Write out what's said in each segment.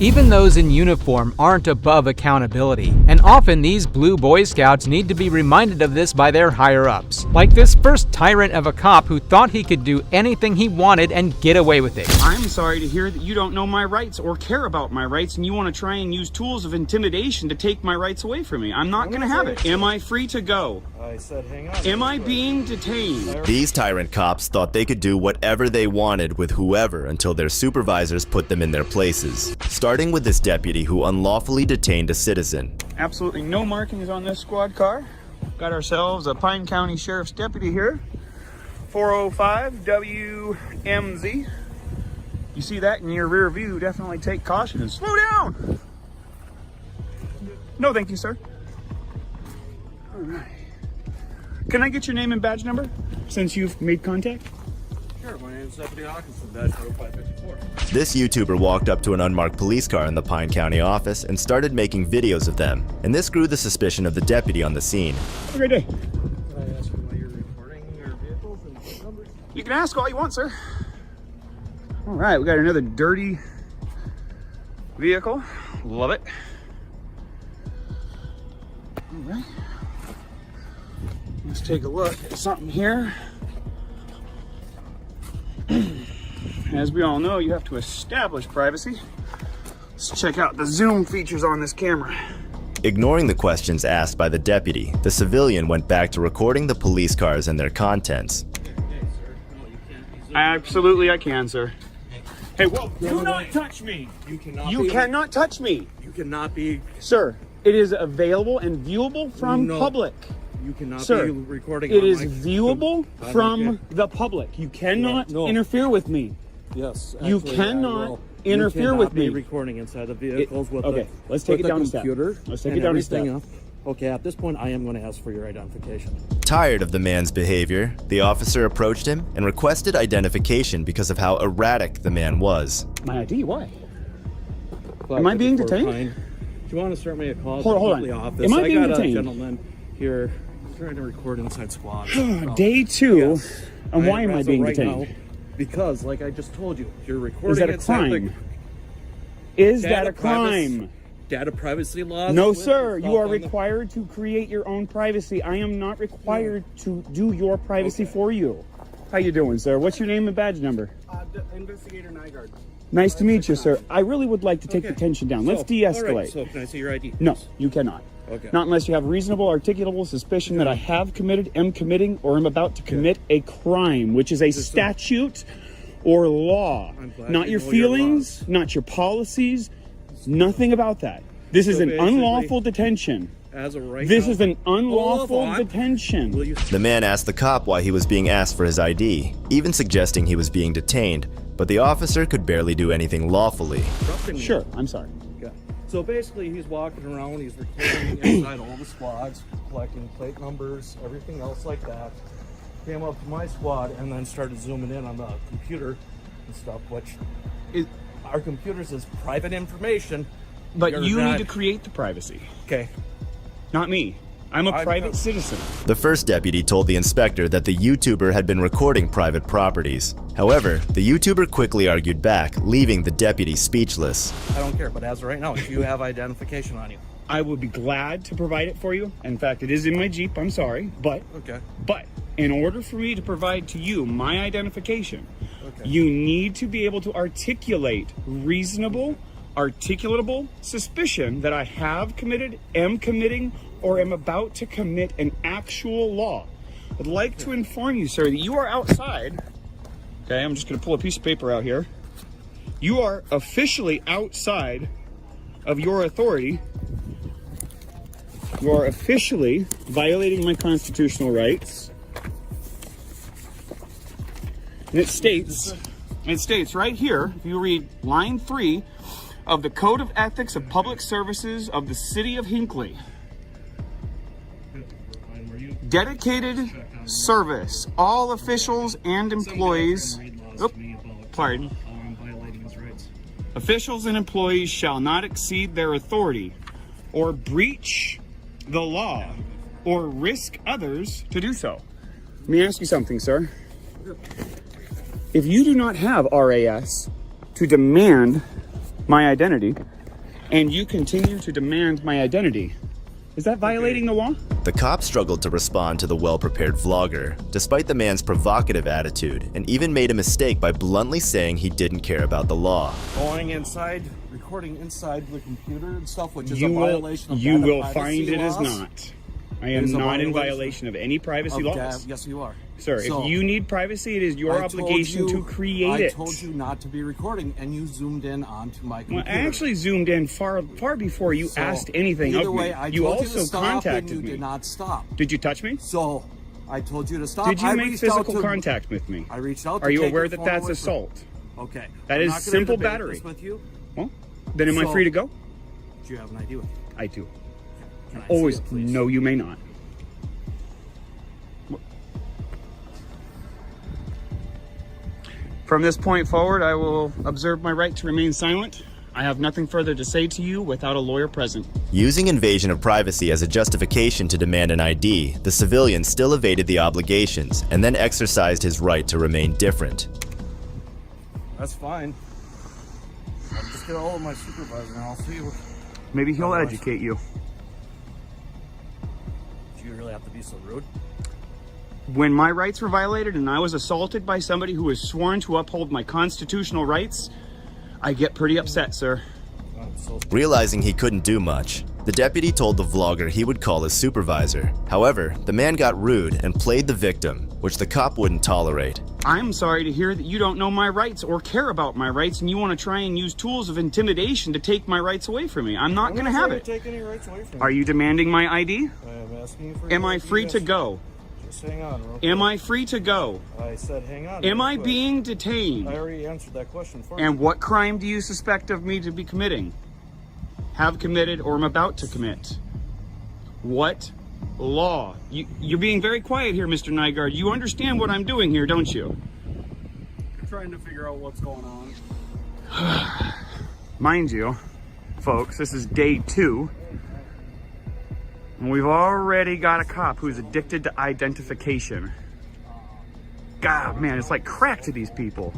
Even those in uniform aren't above accountability, and often these blue Boy Scouts need to be reminded of this by their higher-ups. Like this first tyrant of a cop who thought he could do anything he wanted and get away with it. I'm sorry to hear that you don't know my rights or care about my rights, and you want to try and use tools of intimidation to take my rights away from me. I'm not going to have it. Am I free to go? I said hang on. Am I being detained? These tyrant cops thought they could do whatever they wanted with whoever until their supervisors put them in their places. Starting with this deputy who unlawfully detained a citizen. Absolutely no markings on this squad car. Got ourselves a Pine County Sheriff's deputy here. 405 WMZ. You see that in your rear view, definitely take caution and slow down. No, thank you, sir. All right. Can I get your name and badge number since you've made contact? Sure, my name is Deputy Hawkinson, badge number 554. This YouTuber walked up to an unmarked police car in the Pine County office and started making videos of them, and this grew the suspicion of the deputy on the scene. Have a great day. Can I ask you why you're recording your vehicles and phone numbers? You can ask all you want, sir. All right, we got another dirty vehicle. Love it. All right. Let's take a look at something here. As we all know, you have to establish privacy. Let's check out the zoom features on this camera. Ignoring the questions asked by the deputy, the civilian went back to recording the police cars and their contents. Absolutely, I can, sir. Hey, whoa! Do not touch me! You cannot. You cannot touch me, You cannot be. sir. It is available and viewable from No. public. You cannot Sir, be recording. it on is my- viewable I'm from okay. the public. You cannot No. interfere with me. Yes. You actually, cannot I will. interfere You cannot with be me. recording inside the vehicles with okay, the. let's take with it down the a step. computer. Let's take and it down a everything step. else. Okay, at this point, I am going to ask for your identification. Tired of the man's behavior, the officer approached him and requested identification because of how erratic the man was. My ID? Why? Am I being detained? Do you want to start me a call? Hold on. to the office? Am I being got detained? a gentleman here trying to record inside squad. Day two. Yes. And why am I as of being right detained? now, because, like I just told you, you're recording. Is that a inside the crime? Is that data a crime? Data privacy laws. No, with sir. stuff You are on the- required to create your own privacy. I am not required to do your privacy for you. How you doing, sir? What's your name and badge number? Investigator Nygaard. Nice to meet you, sir. I really would like to take the Okay. tension down. Let's So, de-escalate. all right, so can I see your ID? No, you cannot. Okay. Not unless you have reasonable, articulable suspicion that I have committed, am committing, or am about to commit a crime, which is a statute or law. I'm glad Not you your know your feelings, not your policies, nothing about that. This is So an basically- unlawful detention. As of right This now. is an unlawful Hold on. detention. Will you? The man asked the cop why he was being asked for his ID, even suggesting he was being detained, but the officer could barely do anything lawfully. interrupting me? Sure, I'm sorry. Okay. So basically, he's walking around, he's recording inside all the squads, collecting plate numbers, everything else like that. Came up to my squad and then started zooming in on the computer and stuff, which is, our computers is private information. But You're you not- need to create the privacy, Okay. not me. I'm a I'm private not- citizen. The first deputy told the inspector that the YouTuber had been recording private properties. However, the YouTuber quickly argued back, leaving the deputy speechless. I don't care, but as of right now, if you have identification on you. I would be glad to provide it for you. In fact, it is in my Jeep. I'm sorry, but Okay. in order for me to provide to you my identification, Okay. you need to be able to articulate reasonable, articulatable suspicion that I have committed, am committing, or am about to commit an actual law. I'd like to inform you, sir, that you are outside. Okay, I'm just going to pull a piece of paper out here. You are officially outside of your authority. You are officially violating my constitutional rights. And it states right here, if you read line 3 of the Code of Ethics of Public Services of the City of Hinckley. Dedicated service. All officials and employees. Pardon. Officials and employees shall not exceed their authority or breach the law or risk others to do so. Let me ask you something, sir. If you do not have RAS to demand my identity, and you continue to demand my identity. Is that violating the law? The cop struggled to respond to the well-prepared vlogger, despite the man's provocative attitude, and even made a mistake by bluntly saying he didn't care about the law. Going inside, recording inside the computer and stuff, which is You a will, violation of you data will privacy find it is laws. not. I am is a not in violation violation of any privacy Of laws. yes, you are. Sir, So, if you need privacy, it is your I told obligation you- to create it. I told you not to be recording, and you zoomed in onto my Well, computer. I actually zoomed in far before you So, asked anything either of way, me. I You told also to stop contacted and you me. did not stop. Did you touch me? So, I told you to stop. Did you I make reached out physical to- contact with me? I reached out to Are you take aware your that phone that's away from- assault? Okay. That I'm is not gonna simple debate battery. this with you. Well, then am I So- free to go? Do you have an ID with you? I do. Can I Always. see it, please? No, you may not. From this point forward, I will observe my right to remain silent. I have nothing further to say to you without a lawyer present. Using invasion of privacy as a justification to demand an ID, the civilian still evaded the obligations and then exercised his right to remain different. That's fine. I'll just get a hold of my supervisor and I'll see what. Maybe he'll Otherwise- educate you. Do you really have to be so rude? When my rights were violated and I was assaulted by somebody who was sworn to uphold my constitutional rights, I get pretty upset, sir. I'm so Realizing he couldn't do much, the deputy told the vlogger he would call his supervisor. However, the man got rude and played the victim, which the cop wouldn't tolerate. I'm sorry to hear that you don't know my rights or care about my rights and you want to try and use tools of intimidation to take my rights away from me. I'm not going to have it. Take any rights away from Are you demanding my ID? I am asking you for. Am your I ID, free to yes. go? Just hang on. Real Am quick. I free to go? I said hang on. Am real I quick. being I detained? already answered that question for you. And what crime do you suspect of me to be committing? Have committed or am about to commit? What law? You're being very quiet here, Mr. Nygaard. You understand what I'm doing here, don't you? Trying to figure out what's going on. Mind you, folks, this is day 2. And we've already got a cop who's addicted to identification. God, man, it's like crack to these people.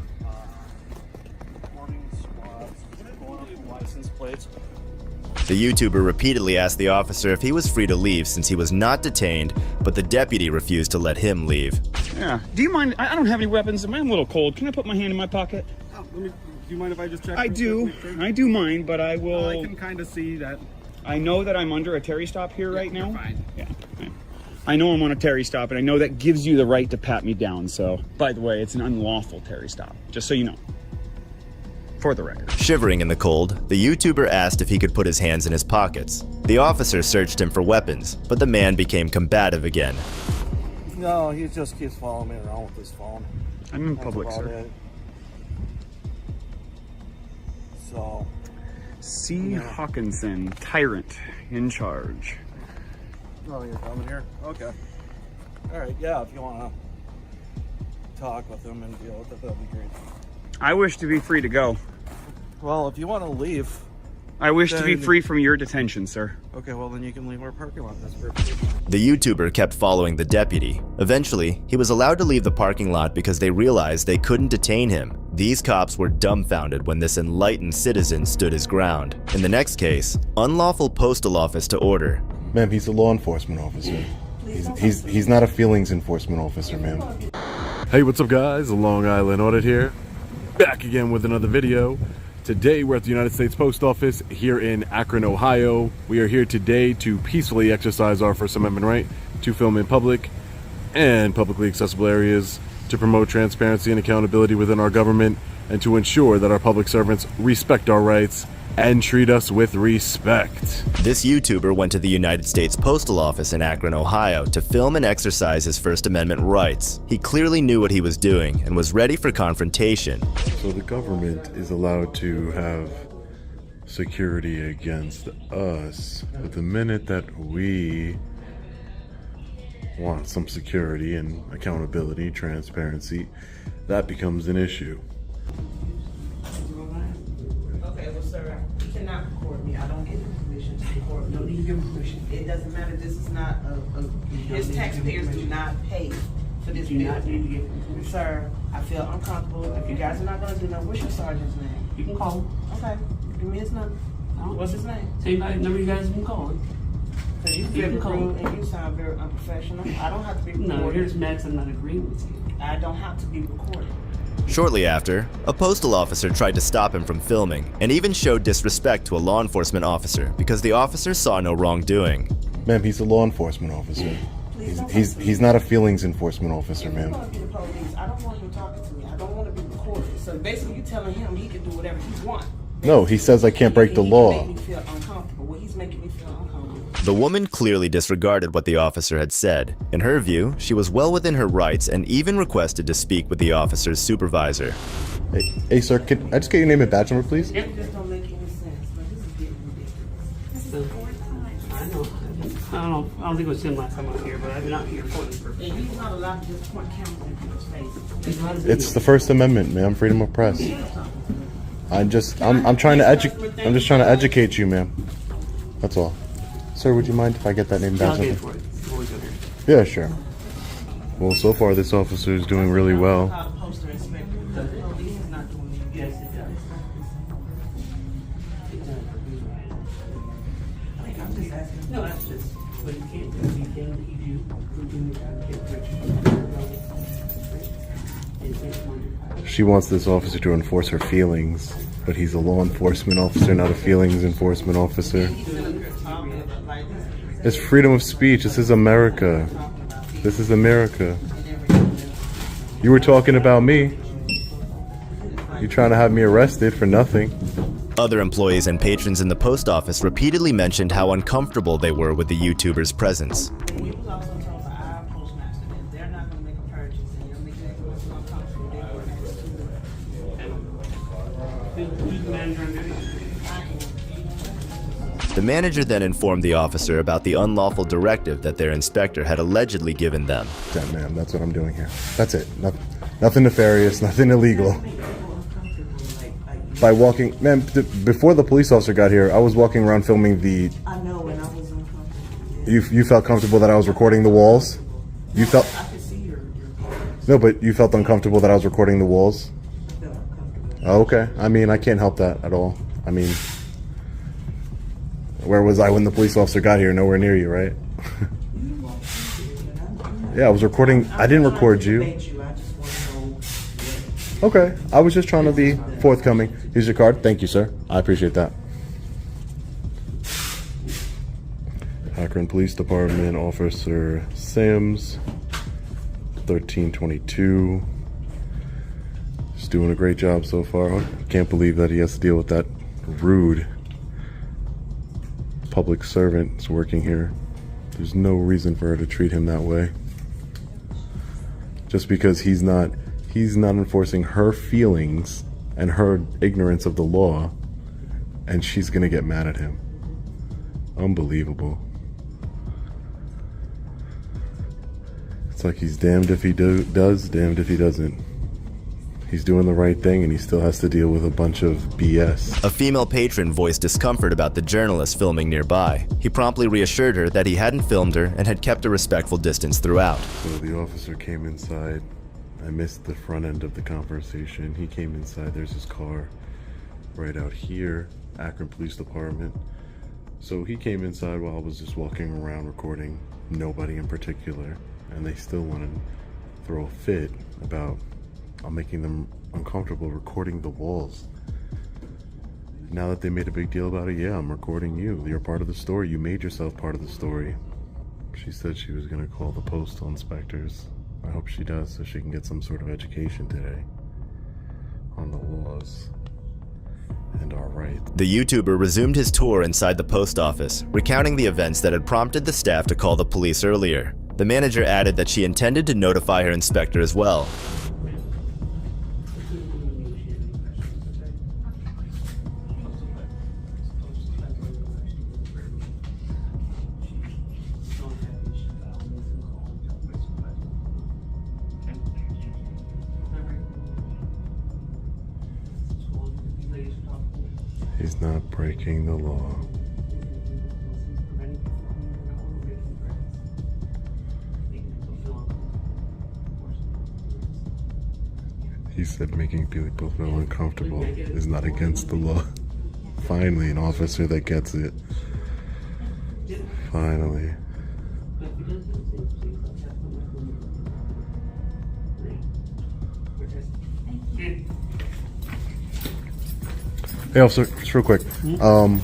Morning squads, going up license plates. The YouTuber repeatedly asked the officer if he was free to leave since he was not detained, but the deputy refused to let him leave. Yeah. Do you mind? I don't have any weapons. I'm a little cold. Can I put my hand in my pocket? Do you mind if I just check? I do. I do mind, but I will. I can kind of see that. I know that I'm under a Terry stop here right now. you're fine. Yeah. I know I'm on a Terry stop, and I know that gives you the right to pat me down. So, by the way, it's an unlawful Terry stop, just so you know. For the record. Shivering in the cold, the YouTuber asked if he could put his hands in his pockets. The officer searched him for weapons, but the man became combative again. No, he just keeps following me around with his phone. I'm in That's public, about sir. it. So, C. Yeah. Hawkinson, tyrant, in charge. oh, you're coming here? Okay. All right, yeah, if you want to talk with him and deal with it, that'd be great. I wish to be free to go. Well, if you want to leave, I wish to be Then- free from your detention, sir. okay, well, then you can leave our parking lot. That's perfectly fine. The YouTuber kept following the deputy. Eventually, he was allowed to leave the parking lot because they realized they couldn't detain him. These cops were dumbfounded when this enlightened citizen stood his ground. In the next case, unlawful postal office to order. Ma'am, he's a law enforcement officer. He's not a feelings enforcement officer, ma'am. Hey, what's up guys? Long Island Audit here. Back again with another video. Today we're at the United States Post Office here in Akron, Ohio. We are here today to peacefully exercise our First Amendment right to film in public and publicly accessible areas, to promote transparency and accountability within our government, and to ensure that our public servants respect our rights and treat us with respect. This YouTuber went to the United States Postal Office in Akron, Ohio to film and exercise his First Amendment rights. He clearly knew what he was doing and was ready for confrontation. So the government is allowed to have security against us, but the minute that we want some security and accountability, transparency, that becomes an issue. Okay, well, sir, you cannot record me. I don't give him permission to record. No need to give him permission. It doesn't matter. This is not his taxpayers do not pay for this Do not building. need to give him permission. Sir, I feel uncomfortable. If you guys are not gonna do that, what's your sergeant's name? You can call him. Okay. Give me his number. What's his name? Same number you guys have been calling. So you You very can call rude him. and you sound very unprofessional. I don't have to be No, recorded. here's Max. I'm not agreeing with you. I don't have to be recorded. Shortly after, a postal officer tried to stop him from filming and even showed disrespect to a law enforcement officer because the officer saw no wrongdoing. Ma'am, he's a law enforcement officer. He's not a feelings enforcement officer, If you ma'am. want to be the police, I don't want him talking to me. I don't want to be recorded. So basically, you telling him he can do whatever he wants. No, he says I can't break the He law. can make me feel uncomfortable. Well, he's making me feel uncomfortable. The woman clearly disregarded what the officer had said. In her view, she was well within her rights and even requested to speak with the officer's supervisor. Hey, sir, can I just get your name and badge number, please? It just don't make any sense. But this is getting ridiculous. I know. I don't think it was him last time I was here, but I've been out here pointing for. And he's not allowed to just point cameras in people's faces. It's the First Amendment, ma'am. Freedom of press. I'm just trying to educate you, ma'am. That's all. Sir, would you mind if I get that name and I'll badge get it number? for it before we go there. Yeah, sure. Well, so far this officer is doing really well. Call the poster inspector. The police is not doing anything. Yes, it does. I'm just asking. No, that's just what you can't do. You can keep you from doing your job. Get rich. She wants this officer to enforce her feelings, but he's a law enforcement officer, not a feelings enforcement officer. It's freedom of speech. This is America. This is America. You were talking about me. You trying to have me arrested for nothing. Other employees and patrons in the post office repeatedly mentioned how uncomfortable they were with the YouTuber's presence. We was also told by our postmaster that they're not going to make a purchase and you're making it feel uncomfortable. They're going to Who's the manager on duty? The manager then informed the officer about the unlawful directive that their inspector had allegedly given them. Yeah, ma'am, that's what I'm doing here. That's it. Nothing nefarious, nothing illegal. By walking, ma'am, before the police officer got here, I was walking around filming the. I know, and I was uncomfortable. You felt comfortable that I was recording the walls? You felt. I could see your comments. No, but you felt uncomfortable that I was recording the walls? I felt uncomfortable. Oh, okay. I mean, I can't help that at all. I mean, where was I when the police officer got here? Nowhere near you, right? Yeah, I was recording. I didn't record you. I just want to know. Okay. I was just trying to be forthcoming. Here's your card. Thank you, sir. I appreciate that. Akron Police Department Officer Sims, 1322. He's doing a great job so far. I can't believe that he has to deal with that rude public servant that's working here. There's no reason for her to treat him that way. Just because he's not enforcing her feelings and her ignorance of the law, and she's gonna get mad at him. Unbelievable. It's like he's damned if he does, damned if he doesn't. He's doing the right thing and he still has to deal with a bunch of BS. A female patron voiced discomfort about the journalist filming nearby. He promptly reassured her that he hadn't filmed her and had kept a respectful distance throughout. So the officer came inside. I missed the front end of the conversation. He came inside. There's his car right out here, Akron Police Department. So he came inside while I was just walking around recording, nobody in particular, and they still wanted to throw a fit about making them uncomfortable recording the walls. Now that they made a big deal about it, yeah, I'm recording you. You're part of the story. You made yourself part of the story. She said she was gonna call the postal inspectors. I hope she does so she can get some sort of education today on the laws and our rights. The YouTuber resumed his tour inside the post office, recounting the events that had prompted the staff to call the police earlier. The manager added that she intended to notify her inspector as well. He's not breaking the law. He said making people feel uncomfortable is not against the law. Finally, an officer that gets it. Finally. Hey, officer, just real quick. I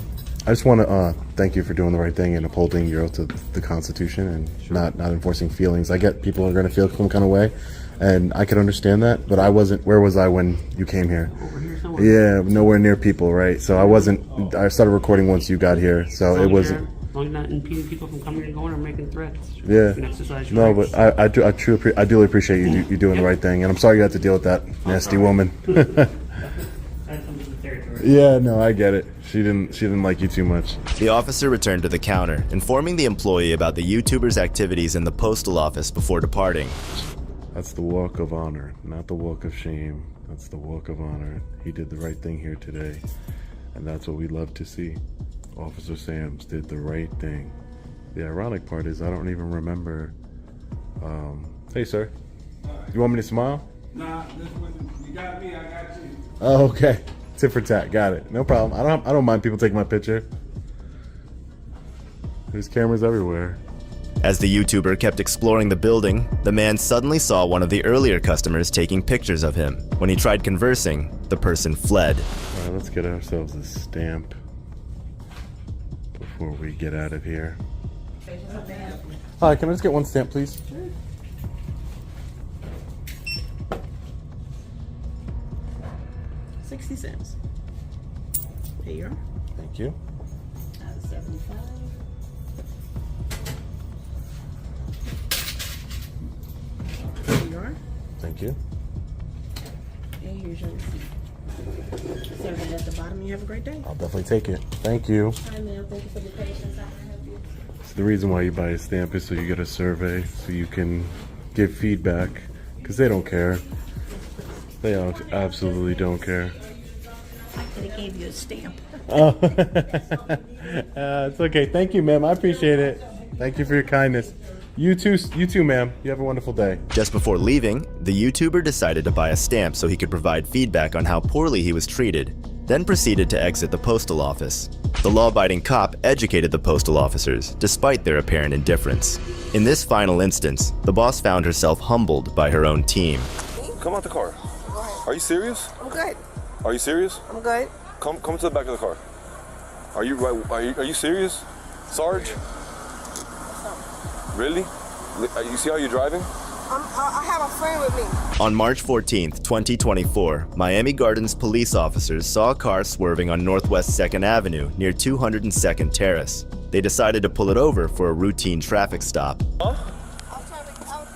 just want to thank you for doing the right thing and upholding your oath to the Constitution and not enforcing feelings. I get people are going to feel some kind of way, and I can understand that. But I wasn't. Where was I when you came here? Over here somewhere. Yeah, nowhere near people, right? So I wasn't. I started recording once you got here, so it wasn't. As long as you're not impeding people from coming and going or making threats. Yeah. You can exercise your No, rights. but I duly appreciate you doing the right thing, and I'm sorry you had to deal with that nasty woman. That's some of the territory. Yeah, no, I get it. She didn't like you too much. The officer returned to the counter, informing the employee about the YouTuber's activities in the postal office before departing. That's the walk of honor, not the walk of shame. That's the walk of honor. He did the right thing here today, and that's what we love to see. Officer Sams did the right thing. The ironic part is I don't even remember. Hey, sir. You want me to smile? Nah, you got me, I got you. Oh, okay. Tit for tat. Got it. No problem. I don't mind people taking my picture. There's cameras everywhere. As the YouTuber kept exploring the building, the man suddenly saw one of the earlier customers taking pictures of him. When he tried conversing, the person fled. All right, let's get ourselves a stamp before we get out of here. Hi, can I just get one stamp, please? 60 cents. Here you are. Thank you. 75. Here you are. Thank you. And here's your receipt. Serving at the bottom. You have a great day. I'll definitely take it. Thank you. Hi, ma'am. Thank you for the patience. I can help you. So the reason why you buy a stamp is so you get a survey, so you can give feedback, because they don't care. They absolutely don't care. They gave you a stamp. Oh, it's okay. Thank you, ma'am. I appreciate it. Thank you for your kindness. You too, ma'am. You have a wonderful day. Just before leaving, the YouTuber decided to buy a stamp so he could provide feedback on how poorly he was treated, then proceeded to exit the postal office. The law-abiding cop educated the postal officers, despite their apparent indifference. In this final instance, the boss found herself humbled by her own team. Come out the car. Are you serious? I'm good. Are you serious? I'm good. Come to the back of the car. Are you serious, Sarge? Really? You see how you're driving? I have a friend with me. On March 14th, 2024, Miami Gardens police officers saw a car swerving on Northwest 2nd Avenue near 202nd Terrace. They decided to pull it over for a routine traffic stop. Huh? I was trying to go home.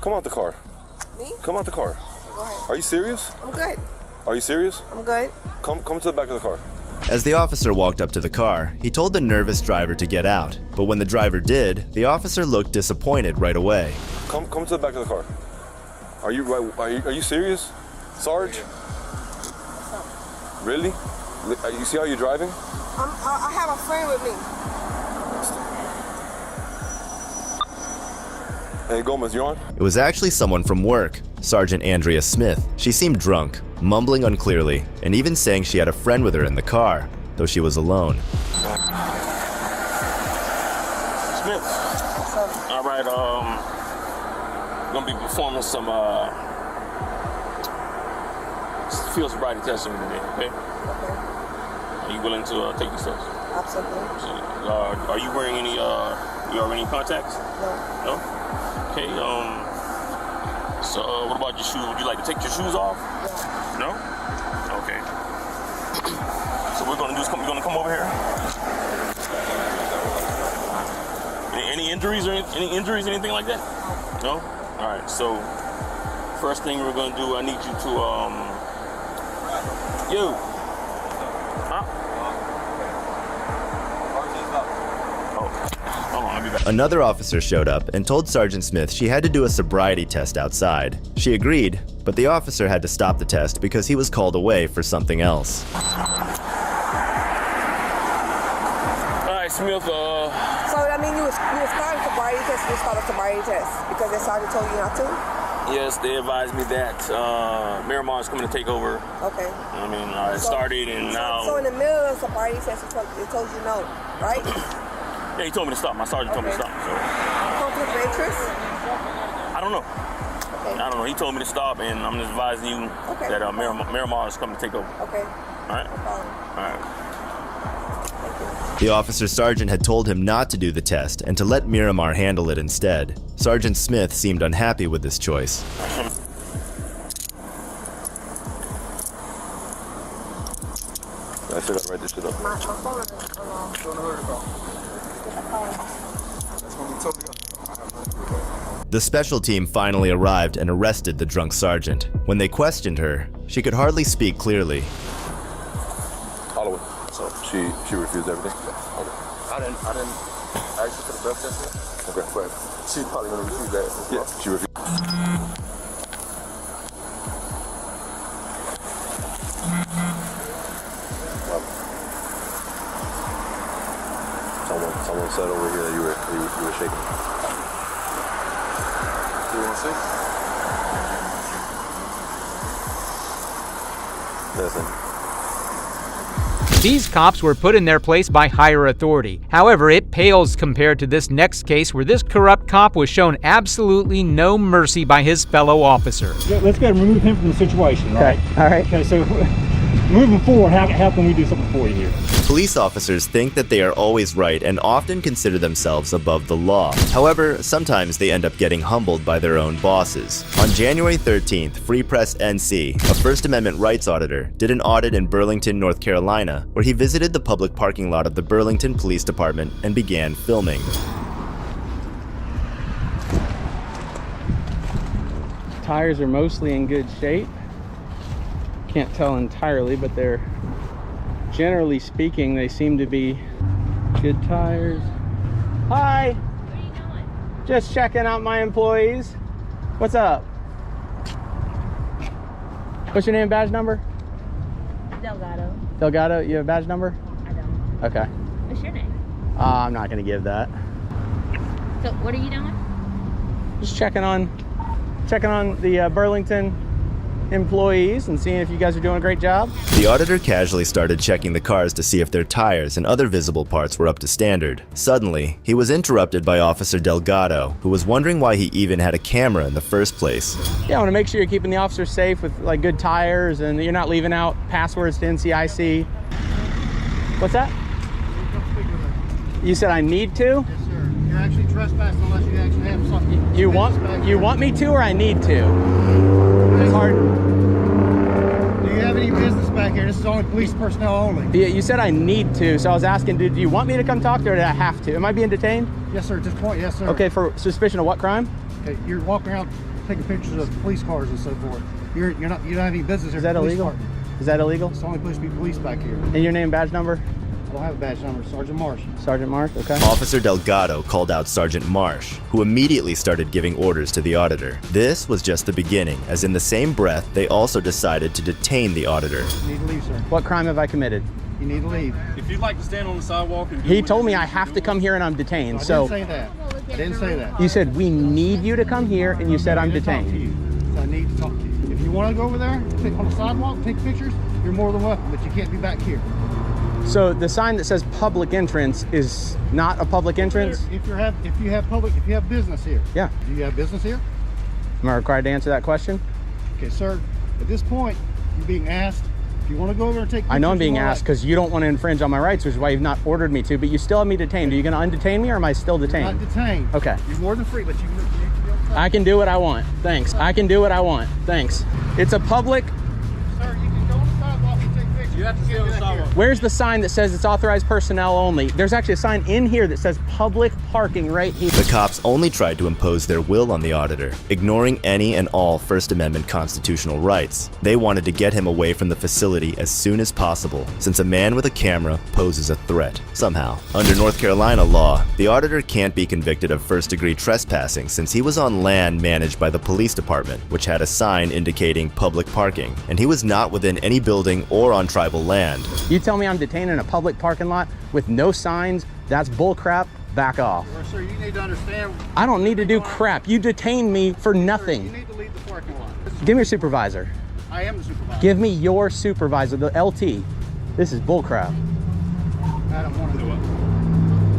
Come out the car. Me? Come out the car. Go ahead. Are you serious? I'm good. Are you serious? I'm good. Come to the back of the car. As the officer walked up to the car, he told the nervous driver to get out. But when the driver did, the officer looked disappointed right away. Come to the back of the car. Are you serious, Sarge? Really? You see how you're driving? I have a friend with me. Hey, Gomez, you on? It was actually someone from work, Sergeant Andrea Smith. She seemed drunk, mumbling unclearly, and even saying she had a friend with her in the car, though she was alone. Smith. All right, gonna be performing some field sobriety testing today, okay? Are you willing to take these tests? Absolutely. Are you wearing any, you have any contacts? No. No? Okay, so what about your shoes? Would you like to take your shoes off? No? Okay. So we're gonna do is you're gonna come over here? Any injuries or anything like that? No? Alright, so first thing we're gonna do, I need you to Another officer showed up and told Sergeant Smith she had to do a sobriety test outside. She agreed, but the officer had to stop the test because he was called away for something else. Alright, Smith, So, I mean, you was starting sobriety test, you started sobriety test because the sergeant told you not to? Yes, they advised me that Miramar is coming to take over. Okay. I mean, it started and now. So in the middle of the party, he said he told you no, right? Yeah, he told me to stop. My sergeant told me to stop. So. Conflict of interest? I don't know. Okay. I don't know. He told me to stop, and I'm just advising you that Miramar is coming to take over. Okay. All right. No problem. All right. The officer sergeant had told him not to do the test and to let Miramar handle it instead. Sergeant Smith seemed unhappy with this choice. I still gotta write this shit up. My phone is alone. The special team finally arrived and arrested the drunk sergeant. When they questioned her, she could hardly speak clearly. Holloway. So she refused everything? Okay. I didn't ask her for the breath test yet. Okay, right. She's probably gonna refuse that. Yeah, she refused. Someone said over here that you were shaking. 316? Listen. These cops were put in their place by higher authority. However, it pales compared to this next case where this corrupt cop was shown absolutely no mercy by his fellow officer. Let's go and remove him from the situation, right? Okay, all right. Okay, so moving forward, how can we do something for you here? Police officers think that they are always right and often consider themselves above the law. However, sometimes they end up getting humbled by their own bosses. On January 13th, Free Press NC, a First Amendment rights auditor, did an audit in Burlington, North Carolina, where he visited the public parking lot of the Burlington Police Department and began filming. Tires are mostly in good shape. Can't tell entirely, but they're generally speaking, they seem to be good tires. Hi. What are you doing? Just checking out my employees. What's up? What's your name, badge number? Delgado. Delgado, you have a badge number? I don't. Okay. What's your name? I'm not gonna give that. So what are you doing? Just checking on the Burlington employees and seeing if you guys are doing a great job. The auditor casually started checking the cars to see if their tires and other visible parts were up to standard. Suddenly, he was interrupted by Officer Delgado, who was wondering why he even had a camera in the first place. Yeah, I want to make sure you're keeping the officers safe with like good tires and you're not leaving out passwords to NCIC. What's that? You said I need to? Yes, sir. You're actually trespassing unless you actually have something. You want me to or I need to? It's hard. Do you have any business back here? This is only police personnel only. Yeah, you said I need to, so I was asking, do you want me to come talk to her or do I have to? Am I being detained? Yes, sir. At this point, yes, sir. Okay, for suspicion of what crime? Okay, you're walking around taking pictures of police cars and so forth. You don't have any business here. Is that illegal? Is that illegal? It's only supposed to be police back here. And your name, badge number? I don't have a badge number. Sergeant Marsh. Sergeant Marsh, okay. Officer Delgado called out Sergeant Marsh, who immediately started giving orders to the auditor. This was just the beginning, as in the same breath, they also decided to detain the auditor. You need to leave, sir. What crime have I committed? You need to leave. If you'd like to stand on the sidewalk and do He told me I have to come here and I'm detained, I didn't say that. I didn't say that. You said we need you to come here and you said I'm detained. So I need to talk to you. If you want to go over there, on the sidewalk, take pictures, you're more than welcome, but you can't be back here. So the sign that says public entrance is not a public entrance? If you have business here. Yeah. Do you have business here? Am I required to answer that question? Okay, sir. At this point, you're being asked if you want to go over and take pictures. I know I'm being asked because you don't want to infringe on my rights, which is why you've not ordered me to, but you still have me detained. Are you going to undetain me or am I still detained? You're not detained. Okay. You're more than free, but you need to be able to. I can do what I want. Thanks. I can do what I want. Thanks. It's a public. Sir, you can go on the sidewalk and take pictures. You have to stay on the sidewalk. Where's the sign that says it's authorized personnel only? There's actually a sign in here that says public parking right here. The cops only tried to impose their will on the auditor, ignoring any and all First Amendment constitutional rights. They wanted to get him away from the facility as soon as possible, since a man with a camera poses a threat, somehow. Under North Carolina law, the auditor can't be convicted of first-degree trespassing since he was on land managed by the police department, which had a sign indicating public parking, and he was not within any building or on tribal land. You tell me I'm detained in a public parking lot with no signs, that's bullcrap, back off. Well, sir, you need to understand. I don't need to do crap. You detained me for nothing. You need to leave the Give me your supervisor. I am the supervisor. Give me your supervisor, the LT. This is bullcrap. I don't want to do it.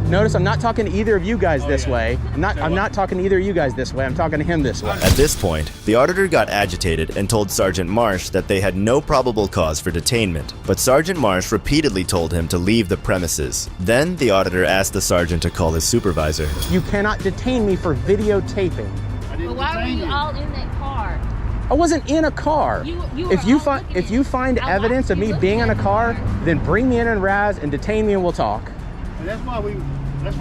Notice I'm not talking to either of you guys this way. I'm not talking to either of you guys this way. I'm talking to him this way. At this point, the auditor got agitated and told Sergeant Marsh that they had no probable cause for detainment, but Sergeant Marsh repeatedly told him to leave the premises. Then the auditor asked the sergeant to call his supervisor. You cannot detain me for videotaping. But why were you all in that car? I wasn't in a car. If you find evidence of me being in a car, then bring me in and Raz and detain me and we'll talk. And that's why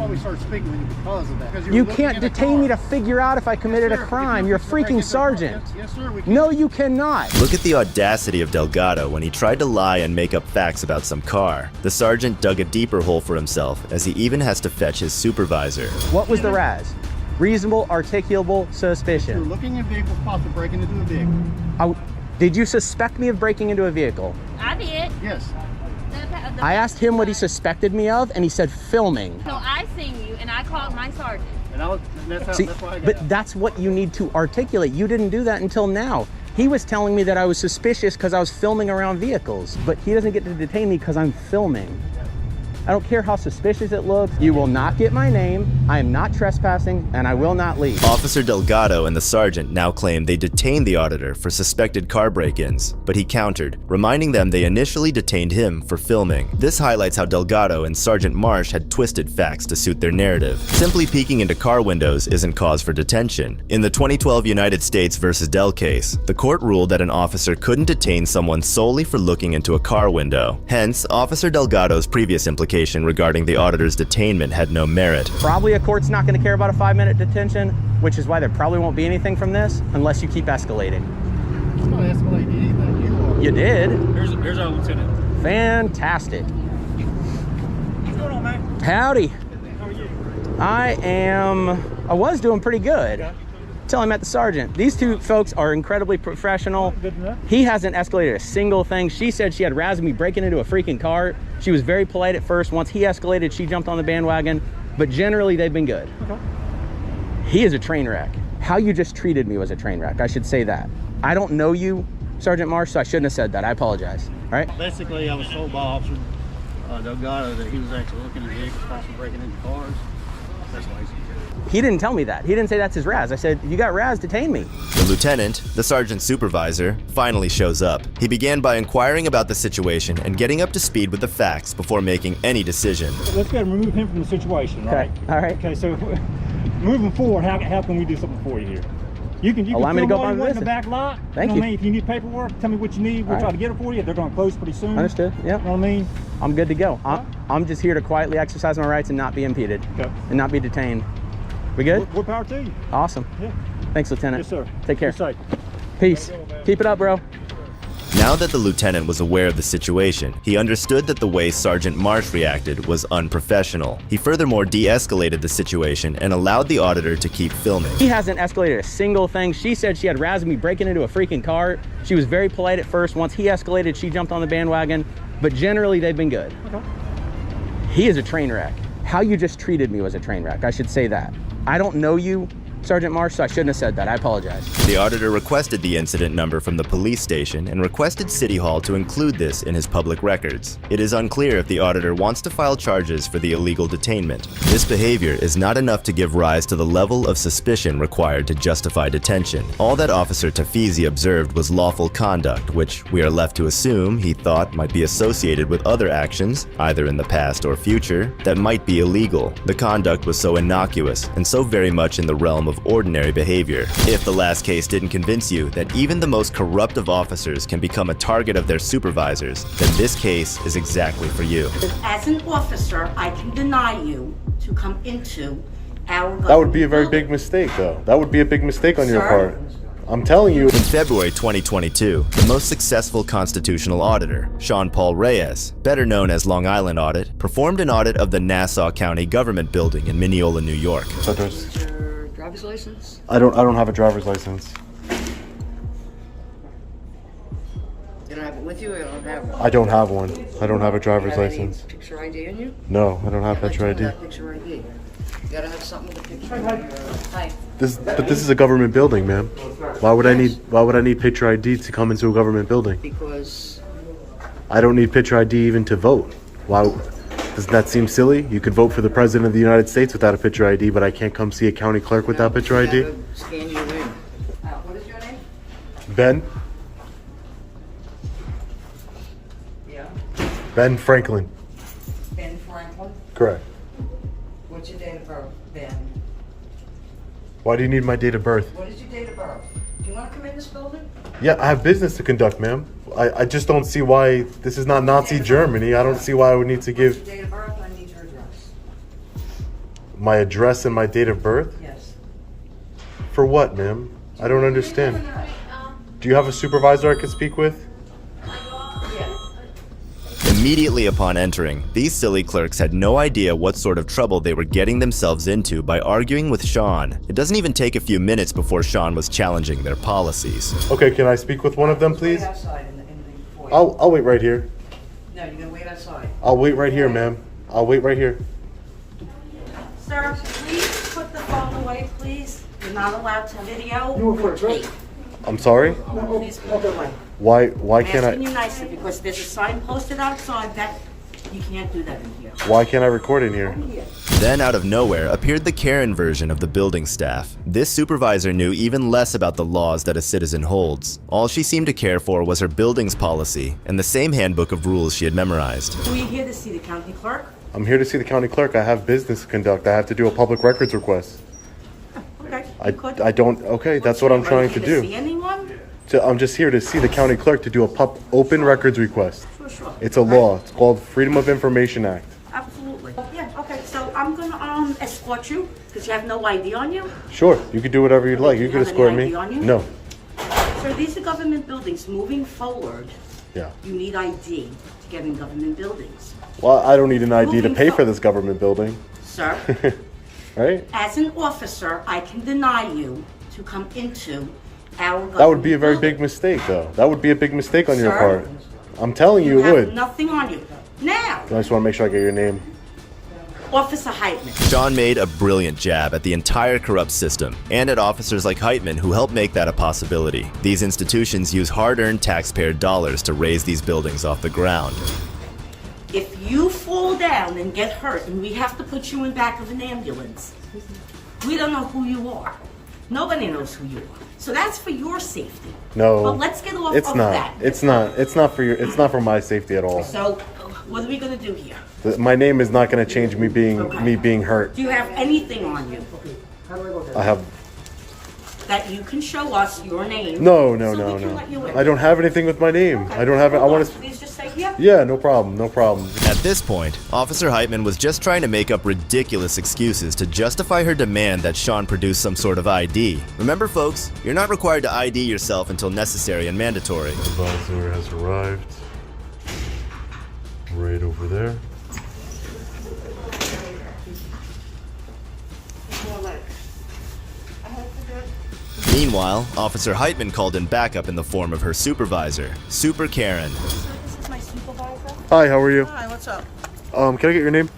we started speaking with you, because of that. Because You can't detain me to figure out if I committed a crime. You're a freaking sergeant. Yes, sir. We can. No, you cannot. Look at the audacity of Delgado when he tried to lie and make up facts about some car. The sergeant dug a deeper hole for himself as he even has to fetch his supervisor. What was the Raz? Reasonable, articulable suspicion. You're looking at vehicles, possibly breaking into a vehicle. Did you suspect me of breaking into a vehicle? I did. Yes. I asked him what he suspected me of, and he said filming. So I seen you, and I called my sergeant. And See, that's why I got but out. that's what you need to articulate. You didn't do that until now. He was telling me that I was suspicious because I was filming around vehicles, but he doesn't get to detain me because I'm filming. I don't care how suspicious it looks. You will not get my name. I am not trespassing, and I will not leave. Officer Delgado and the sergeant now claim they detained the auditor for suspected car break-ins, but he countered, reminding them they initially detained him for filming. This highlights how Delgado and Sergeant Marsh had twisted facts to suit their narrative. Simply peeking into car windows isn't cause for detention. In the 2012 United States versus Dell case, the court ruled that an officer couldn't detain someone solely for looking into a car window. Hence, Officer Delgado's previous implication regarding the auditor's detainment had no merit. Probably a court's not going to care about a 5-minute detention, which is why there probably won't be anything from this unless you keep escalating. I'm not escalating anything. You did. Here's our lieutenant. Fantastic. What's going on, man? Howdy. How are you? I was doing pretty good. Okay. Till I met the sergeant. These two folks are incredibly professional. Good enough. He hasn't escalated a single thing. She said she had razzed me breaking into a freaking car. She was very polite at first. Once he escalated, she jumped on the bandwagon. But generally, they've been good. Okay. He is a train wreck. How you just treated me was a train wreck. I should say that. I don't know you, Sergeant Marsh, so I shouldn't have said that. I apologize. All right? Basically, I was told by Officer Delgado that he was actually looking at vehicles, possibly breaking into cars. That's why he's here. He didn't tell me that. He didn't say that's his Raz. I said, if you got Raz, detain me. The lieutenant, the sergeant's supervisor, finally shows up. He began by inquiring about the situation and getting up to speed with the facts before making any decision. Let's go and remove him from the situation, Okay. right? All right. Okay, so moving forward, how can we do something for you here? You can Allow me to go film all on you want in this. the back lot. Thank You know you. what I mean? If you need paperwork, tell me what you need. We'll All try right. to get it for you. They're going to close pretty soon. Understood. Yep. You know what I mean? I'm good to go. I'm just here to quietly exercise my rights and not be impeded. Okay. And not be detained. We good? More power to you. Awesome. Yeah. Thanks, Lieutenant. Yes, sir. Take care. Be safe. Peace. Keep it up, bro. Now that the lieutenant was aware of the situation, he understood that the way Sergeant Marsh reacted was unprofessional. He furthermore de-escalated the situation and allowed the auditor to keep filming. He hasn't escalated a single thing. She said she had razzed me breaking into a freaking car. She was very polite at first. Once he escalated, she jumped on the bandwagon. But generally, they've been good. Okay. He is a train wreck. How you just treated me was a train wreck. I should say that. I don't know you, Sergeant Marsh, so I shouldn't have said that. I apologize. The auditor requested the incident number from the police station and requested City Hall to include this in his public records. It is unclear if the auditor wants to file charges for the illegal detainment. This behavior is not enough to give rise to the level of suspicion required to justify detention. All that Officer Tafizi observed was lawful conduct, which we are left to assume he thought might be associated with other actions, either in the past or future, that might be illegal. The conduct was so innocuous and so very much in the realm of ordinary behavior. If the last case didn't convince you that even the most corrupt of officers can become a target of their supervisors, then this case is exactly for you. As an officer, I can deny you to come into our government. That would be a very big mistake, though. That would be a big mistake on your Sir? part. I'm telling you. In February 2022, the most successful constitutional auditor, Sean Paul Reyes, better known as Long Island Audit, performed an audit of the Nassau County Government Building in Mineola, New York. Your driver's license? I don't have a driver's license. You don't have it with you, or you don't have one? I don't have one. I don't have a driver's Do you have any license. picture ID in you? No, I don't have What's picture on ID. that picture ID? You gotta have something with a picture. Hi. But this is a government building, ma'am. Why would I need picture ID to come into a government building? Because I don't need picture ID even to vote. Why? Doesn't that seem silly? You could vote for the president of the United States without a picture ID, but I can't come see a county clerk without picture ID? gotta scan you in. What is your name? Ben? Yeah. Ben Franklin. Ben Franklin. Correct. What's your date of birth, Ben? Why do you need my date of birth? What is your date of birth? Do you want to come in this building? Yeah, I have business to conduct, ma'am. I just don't see why this is not Nazi Germany. I don't see why I would need to What's your give date of birth? I need your address. my address and my date of birth. Yes. For what, ma'am? I don't understand. Do you have a supervisor I could speak with? Immediately upon entering, these silly clerks had no idea what sort of trouble they were getting themselves into by arguing with Sean. It doesn't even take a few minutes before Sean was challenging their policies. Okay, can I speak with one of them, please? Wait outside in the foyer. I'll wait right here. No, you're gonna wait outside. I'll wait right here, ma'am. I'll wait right here. Sir, please put the phone away, please. You're not allowed to video. You were first, right? I'm sorry? Please put it away. Why I'm can't asking I you nicely because there's a sign posted outside that you can't do that in here. why can't I record in here? Then out of nowhere appeared the Karen version of the building staff. This supervisor knew even less about the laws that a citizen holds. All she seemed to care for was her building's policy and the same handbook of rules she had memorized. Who are you here to see, the county clerk? I'm here to see the county clerk. I have business to conduct. I have to do a public records request. Okay, I don't okay, that's what I'm trying to See do. anyone? I'm just here to see the county clerk to do a open records request. Sure. It's a law. It's called Freedom of Information Act. Absolutely. Yeah, okay, so I'm gonna escort you because you have no ID on you. Sure, you could do whatever you'd like. You could have escort any me. ID on you? No. So these are government buildings. Moving forward, Yeah. you need ID to get in government buildings. Well, I don't need an ID to Moving pay for forward. this government building. Sir, Right? as an officer, I can deny you to come into our government That would be a very building. big mistake, though. That would be a big mistake on your Sir? part. I'm telling you, it have would. nothing on you. Now, I just want to make sure I get your name. Officer Heitman. Sean made a brilliant jab at the entire corrupt system and at officers like Heitman who helped make that a possibility. These institutions use hard-earned taxpayer dollars to raise these buildings off the ground. If you fall down and get hurt and we have to put you in back of an ambulance, we don't know who you are. Nobody knows who you are. So that's for your safety. No. But let's get off it's of not. that. It's not. It's not for your. It's not for my safety at all. So what are we gonna do here? My name is not going to change me being hurt. Do you have anything on you I have that you can show us your name? no. so we can let you in? I don't have anything with my name. I don't have it. I want to. Please just say yeah. Yeah, no problem. No problem. At this point, Officer Heitman was just trying to make up ridiculous excuses to justify her demand that Sean produce some sort of ID. Remember, folks, you're not required to ID yourself until necessary and mandatory. Advisor has arrived. Right over there. Meanwhile, Officer Heitman called in backup in the form of her supervisor, Super Karen. This is my supervisor. Hi, how are you? Hi, what's up? Can I get your name?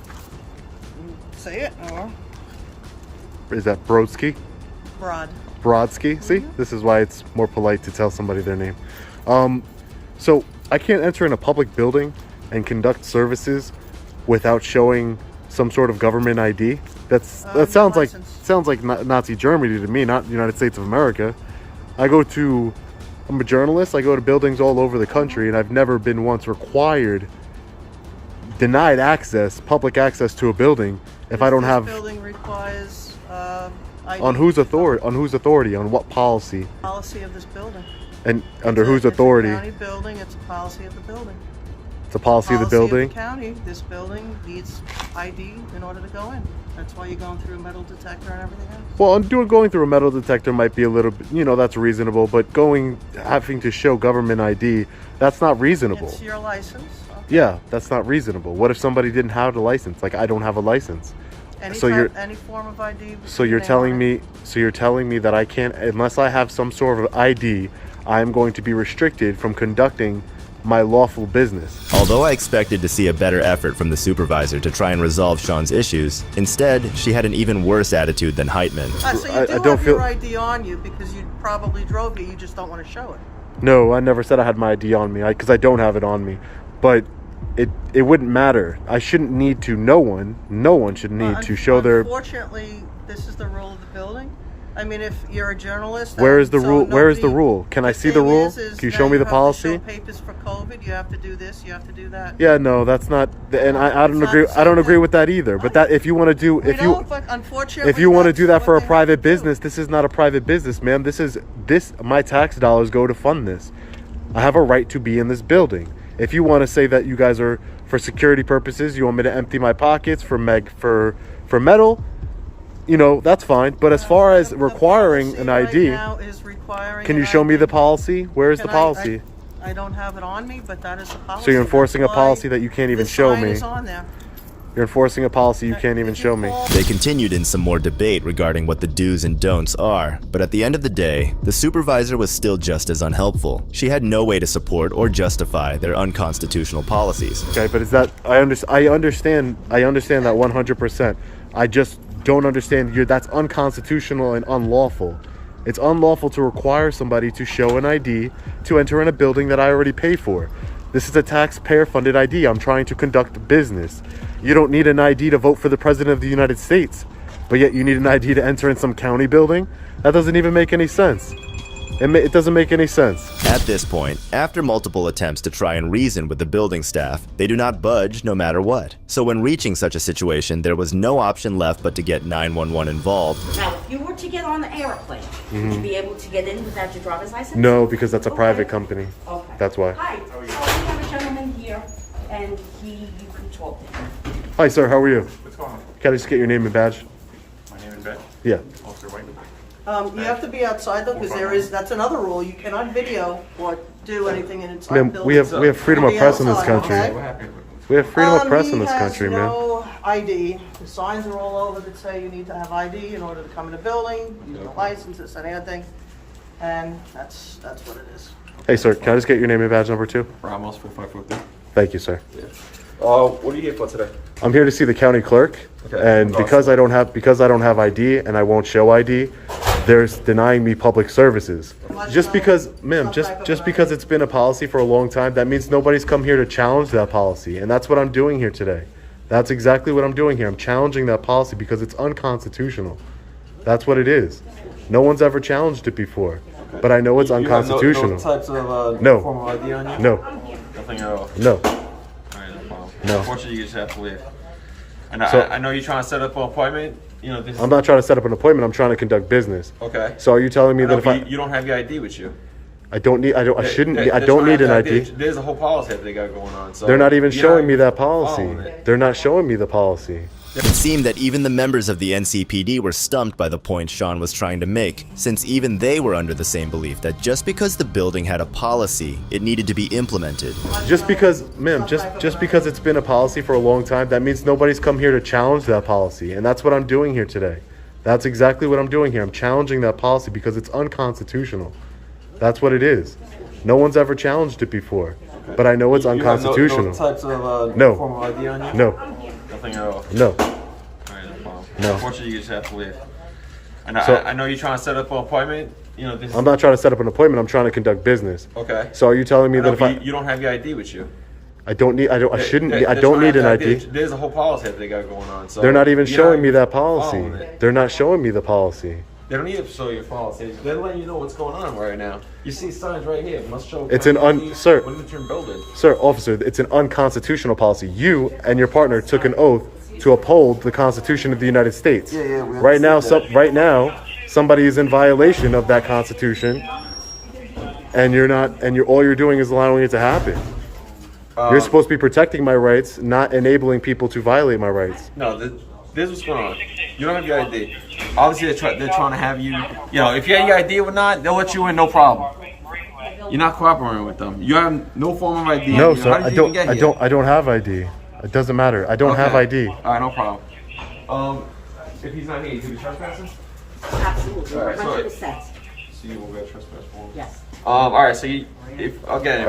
Say it. Or Is that Brodsky? Broad. Brodsky? See, this is why it's more polite to tell somebody their name. So I can't enter in a public building and conduct services without showing some sort of government ID. That sounds like Nazi Germany to me, not the United States of America. I'm a journalist. I go to buildings all over the country, and I've never been once denied access, public access to a building if I don't have. This building requires ID. On whose authority? On what policy? Policy of this building. And under whose authority? It's a county building. It's a policy of the building. It's a policy of the building. Of the county. This building needs ID in order to go in. That's why you're going through a metal detector and everything else. Well, going through a metal detector might be a little bit, that's reasonable, but having to show government ID, that's not reasonable. It's your license. Okay. Yeah, that's not reasonable. What if somebody didn't have a license? Like I don't have a license. Any form of ID. So you're telling me that I can't, unless I have some sort of ID, I'm going to be restricted from conducting my lawful business. Although I expected to see a better effort from the supervisor to try and resolve Sean's issues, instead, she had an even worse attitude than Heitman. So you do have your ID on you because you probably drove here, you just don't want to show it. No, I never said I had my ID on me, because I don't have it on me. But it wouldn't matter. I shouldn't need to. No one should need to show their. Unfortunately, this is the rule of the building. I mean, if you're a journalist, where is the rule? Where is the rule? Can I see the rule? Can you show me the policy? You have to show papers for COVID. You have to do this. You have to do that. Yeah, no, that's not. And I don't agree. I don't agree with that either. But that if you want to do, if you want to do that for a private business, this is not a private business, ma'am. This. My tax dollars go to fund this. I have a right to be in this building. If you want to say that you guys are for security purposes, you want me to empty my pockets for metal, that's fine. But as far as requiring an ID, can you show me the policy? Where is the policy? I don't have it on me, but that is the policy. So you're enforcing a policy that you can't even show me. Is on there. You're enforcing a policy you can't even show me. They continued in some more debate regarding what the do's and don'ts are, but at the end of the day, the supervisor was still just as unhelpful. She had no way to support or justify their unconstitutional policies. Okay, but is that I understand that 100%. I just don't understand that's unconstitutional and unlawful. It's unlawful to require somebody to show an ID to enter in a building that I already pay for. This is a taxpayer-funded ID. I'm trying to conduct business. You don't need an ID to vote for the President of the United States, but yet you need an ID to enter in some county building? That doesn't even make any sense. It doesn't make any sense. At this point, after multiple attempts to try and reason with the building staff, they do not budge no matter what. So when reaching such a situation, there was no option left but to get 911 involved. Now, if you were to get on the airplane, would you be able to get in without your driver's license? No, because that's a private company. Okay. That's why. Hi, so we have a gentleman here, and you can talk to him. Hi, sir. How are you? What's going on? Can I just get your name and badge? My name is Ben. Yeah. Officer White. You have to be outside though, because that's another rule. You cannot video or do anything in inside Ma'am, buildings. we have freedom of press in this country. Okay? We have freedom of press in this country, He man. has no ID. The signs are all over that say you need to have ID in order to come in a building, you need a license, this and anything. And that's what it is. Hey, sir, can I just get your name and badge number too? Ramos for 543. Thank you, sir. Yeah. What are you here for today? I'm here to see the county clerk, and because I don't have ID and I won't show ID, they're denying me public services. Just because, ma'am, just because it's been a policy for a long time, that means nobody's come here to challenge that policy, and that's what I'm doing here today. That's exactly what I'm doing here. I'm challenging that policy because it's unconstitutional. That's what it is. No one's ever challenged it before, but I know it's unconstitutional. No types of No. form of ID on you? No. Nothing at all? No. All right, no problem. No. Unfortunately, you just have to leave. And So- I know you're trying to set up an appointment. This I'm not trying to set up an appointment. I'm trying to conduct business. Okay. So are you telling me that if you don't have your ID with you? I don't need an ID. There's a whole policy that they got going on. So They're not even you're showing me not that policy. following it. They're not showing me the policy. It seemed that even the members of the NCPD were stumped by the point Sean was trying to make, since even they were under the same belief that just because the building had a policy, it needed to be implemented. Just because, ma'am, just because it's been a policy for a long time, that means nobody's come here to challenge that policy, and that's what I'm doing here today. That's exactly what I'm doing here. I'm challenging that policy because it's unconstitutional. That's what it is. No one's ever challenged it before, but I know it's unconstitutional. You have no types of No. form of ID on you? No. Nothing at all? No. All right, no problem. No. Unfortunately, you just have to leave. And So- I know you're trying to set up an appointment. This I'm not trying to set up an appointment. I'm trying to conduct business. Okay. So are you telling me that if you don't have your ID with you? I don't need an ID. There's a whole policy that they got going on. So They're not even you're showing me not that policy. following it. They're not showing me the policy. They don't need to show your policy. They're letting you know what's going on right now. You see signs right here. Must show. It's an sir, building. Sir, officer, it's an unconstitutional policy. You and your partner took an oath to uphold the Constitution of the United States. Yeah, we Right now, understand that. right now, somebody is in violation of that Constitution, and you're not. And all you're doing is allowing it to happen. You're supposed to be protecting my rights, not enabling people to violate my rights. No, this is what's going on. You don't have your ID. Obviously, they're trying to have you. If you have your ID or not, they'll let you in, no problem. You're not cooperating with them. You have no form of ID. No, sir, How did you even get here? I don't have ID. It doesn't matter. I don't have ID. All right, no problem. If he's not here, you could be trespassing. Absolutely. All right, 100%. So you will get trespass form. Yes. All right, so you Again,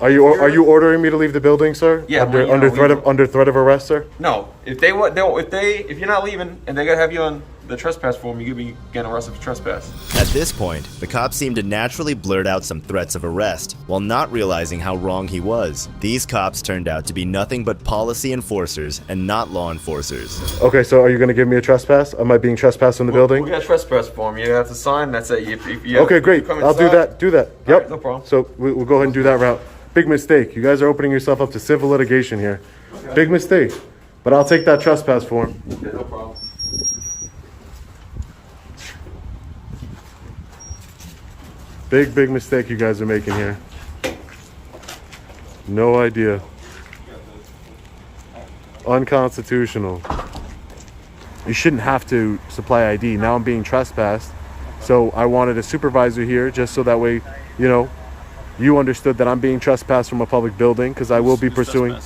Are you ordering me to leave the building, sir? Yeah, Under threat of arrest, sir? No. If you're not leaving and they gotta have you on the trespass form, you're gonna be getting arrested for trespass. At this point, the cops seemed to naturally blurt out some threats of arrest, while not realizing how wrong he was. These cops turned out to be nothing but policy enforcers and not law enforcers. Okay, so are you going to give me a trespass? Am I being trespassed in the building? We got a trespass form. You have to sign. That's it. If you Okay, great. I'll do that. Yep. Right, no problem. So we'll go ahead and do that route. Big mistake. You guys are opening yourself up to civil litigation here. Okay. Big mistake. But I'll take that trespass form. Okay, no problem. Big mistake you guys are making here. No idea. Unconstitutional. You shouldn't have to supply ID. Now I'm being trespassed. So I wanted a supervisor here just so that way, you understood that I'm being trespassed from a public building, because I will be pursuing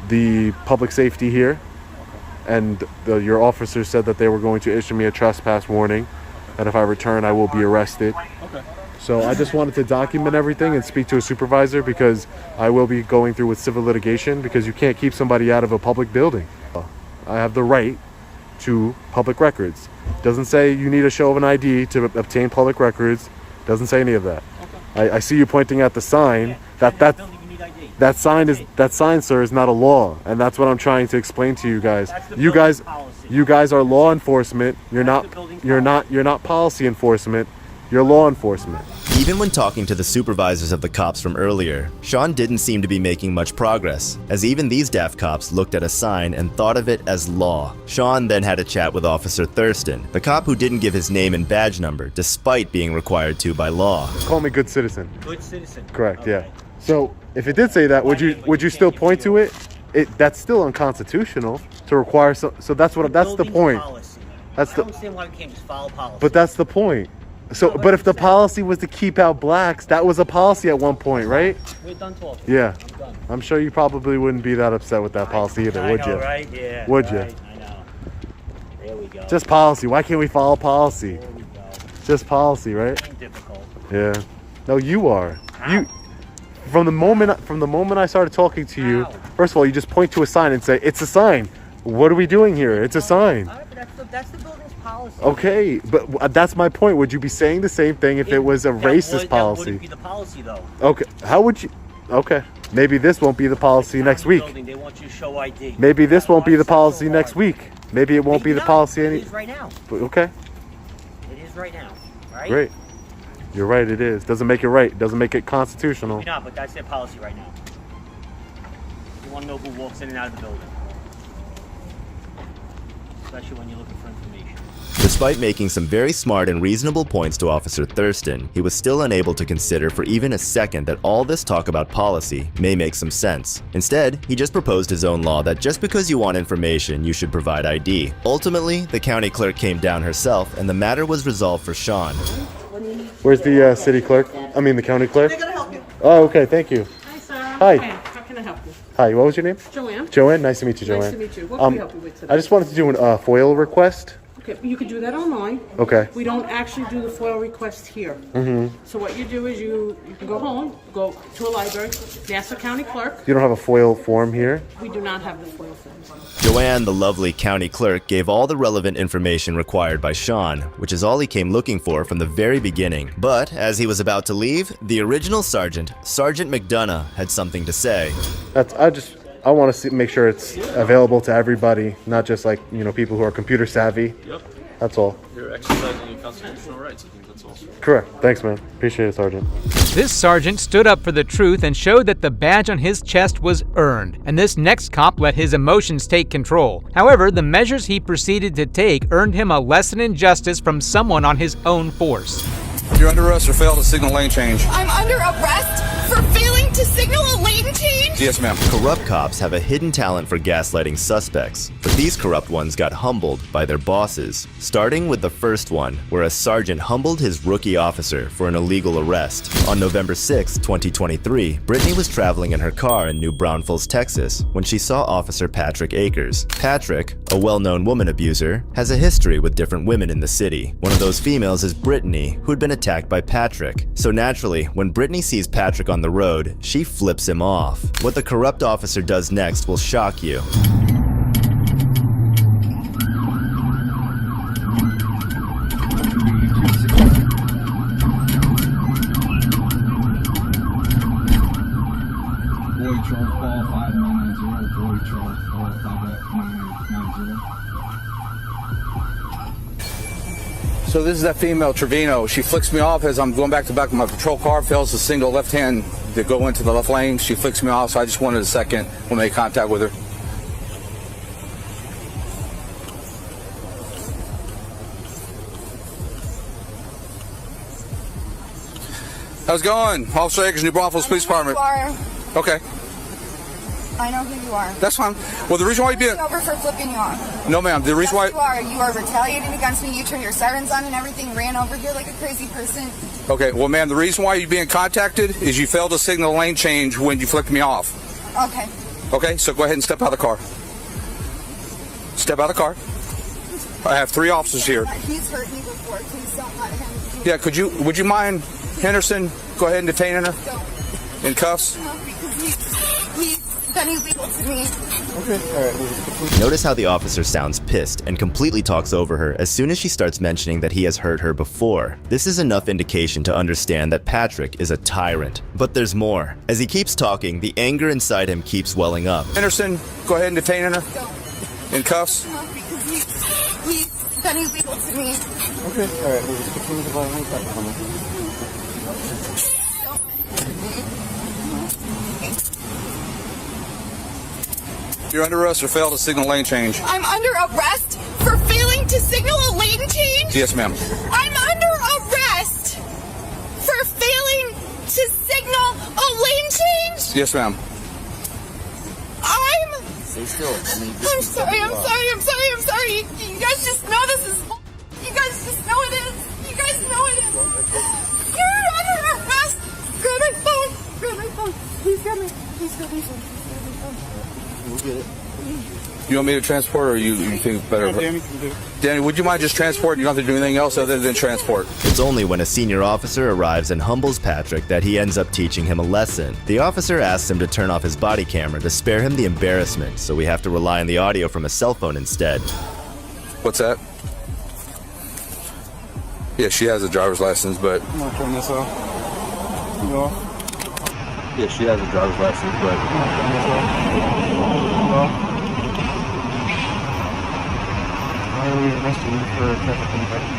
the public safety here. And your officer said that they were going to issue me a trespass warning, and if I return, I will be arrested. Okay. So I just wanted to document everything and speak to a supervisor, because I will be going through with civil litigation, because you can't keep somebody out of a public building. I have the right to public records. Doesn't say you need a show of an ID to obtain public records. Doesn't say any of that. Okay. I see you pointing at the sign. That sign, sir, is not a law, and that's what I'm trying to explain to you guys. You guys are law enforcement. You're not policy enforcement. You're law enforcement. Even when talking to the supervisors of the cops from earlier, Sean didn't seem to be making much progress, as even these daft cops looked at a sign and thought of it as law. Sean then had a chat with Officer Thurston, the cop who didn't give his name and badge number, despite being required to by law. Call me good citizen. Good citizen. Correct, yeah. So if it did say that, would you still point to it? That's still unconstitutional to require. So that's the point. Policy. That's I don't understand why we can't just follow policy. But that's the point. So, but if the policy was to keep out blacks, that was a policy at one point, right? We're done talking. Yeah. I'm done. I'm sure you probably wouldn't be that upset with that policy either, would you? Right? Yeah. Would right, you? I know. There we go. Just policy. Why can't we follow policy? There we go. Just policy, right? Ain't difficult. Yeah. No, you are. How? From the moment I started talking to you, first of all, you just point to a sign and say, "It's a sign." What are we doing here? It's a sign. All right, but that's the building's policy. Okay, but that's my point. Would you be saying the same thing if it was a racist policy? That wouldn't be the policy, though. Okay, how would you? Okay, maybe this won't be the policy next week. They want you to show ID. Maybe this won't be the policy next week. Maybe it won't be the policy It is right now. Okay. It is right now. Right? Great. You're right. It is. Doesn't make it right. Doesn't make it constitutional. Maybe not, but that's their policy right now. You want to know who walks in and out of the building, especially when you're looking for information. Despite making some very smart and reasonable points to Officer Thurston, he was still unable to consider for even a second that all this talk about policy may make some sense. Instead, he just proposed his own law that just because you want information, you should provide ID. Ultimately, the county clerk came down herself, and the matter was resolved for Sean. Where's the city clerk? I mean the county clerk? They're gonna help you. Oh, okay. Thank you. Hi, sir. Hi. How can I help you? Hi. What was your name? Joanne. Joanne. Nice to meet you, Joanne. Nice to meet you. What can we help you with today? I just wanted to do a FOIL request. Okay, you could do that online. Okay. We don't actually do the FOIL request here. Mm-hmm. So what you do is you can go home, go to a library, ask the county clerk. You don't have a FOIL form here? We do not have the FOIL forms. Joanne, the lovely county clerk, gave all the relevant information required by Sean, which is all he came looking for from the very beginning. But as he was about to leave, the original sergeant, Sergeant McDonough, had something to say. I want to make sure it's available to everybody, not just like, people who are computer savvy. Yep. That's all. You're exercising your constitutional rights. I think that's all. Correct. Thanks, man. Appreciate it, Sergeant. This sergeant stood up for the truth and showed that the badge on his chest was earned, and this next cop let his emotions take control. However, the measures he proceeded to take earned him a lesson in justice from someone on his own force. You're under arrest for failed to signal lane change. I'm under arrest for failing to to signal a lane change? Yes, ma'am. Corrupt cops have a hidden talent for gaslighting suspects, but these corrupt ones got humbled by their bosses. Starting with the first one, where a sergeant humbled his rookie officer for an illegal arrest. On November 6, 2023, Brittany was traveling in her car in New Braunfels, Texas, when she saw Officer Patrick Akers. Patrick, a well-known woman abuser, has a history with different women in the city. One of those females is Brittany, who had been attacked by Patrick. So naturally, when Brittany sees Patrick on the road, she flips him off. What the corrupt officer does next will shock you. So this is that female, Trevino. She flicks me off as I'm going back to back of my patrol car, fails to signal left hand to go into the left lane. She flicks me off, so I just wanted a second to make contact with her. How's it going? Officer Akers, New Braunfels Police Department. Okay. I know who you are. That's fine. Well, the reason why you being over for flipping you off. No, ma'am. The reason why You are retaliating against me. You turned your sirens on and everything. Ran over here like a crazy person. Okay. Well, ma'am, the reason why you're being contacted is you failed to signal lane change when you flicked me off. Okay. Okay. So go ahead and step out of the car. Step out of the car. I have 3 officers here. He's hurt me before. Please don't let him. Yeah. Would you mind, Henderson? Go ahead and detain her. In cuffs. No, because he's done illegal to me. Okay. All right. Notice how the officer sounds pissed and completely talks over her as soon as she starts mentioning that he has hurt her before. This is enough indication to understand that Patrick is a tyrant. But there's more. As he keeps talking, the anger inside him keeps welling up. Henderson, go ahead and detain her. In cuffs. No, because he's done illegal to me. Okay. All right. You're under arrest for failed to signal lane change. I'm under arrest for failing to signal a lane change? Yes, ma'am. I'm under arrest for failing to signal a lane change? Yes, ma'am. Stay still. I'm sorry. You guys just know this is. You guys just know it is. You guys know it is. You're under arrest. Grab my phone. Grab my phone. Please grab my phone. We'll get it. You want me to transport, or you think it's better? Danny can do it. Danny, would you mind just transporting? You don't have to do anything else other than transport. It's only when a senior officer arrives and humbles Patrick that he ends up teaching him a lesson. The officer asks him to turn off his body camera to spare him the embarrassment, so we have to rely on the audio from a cell phone instead. What's that? Yeah, she has a driver's license, but... I'm gonna turn this off. You off? Yeah, she has a driver's license, but... Why are we arresting her for a traffic infraction?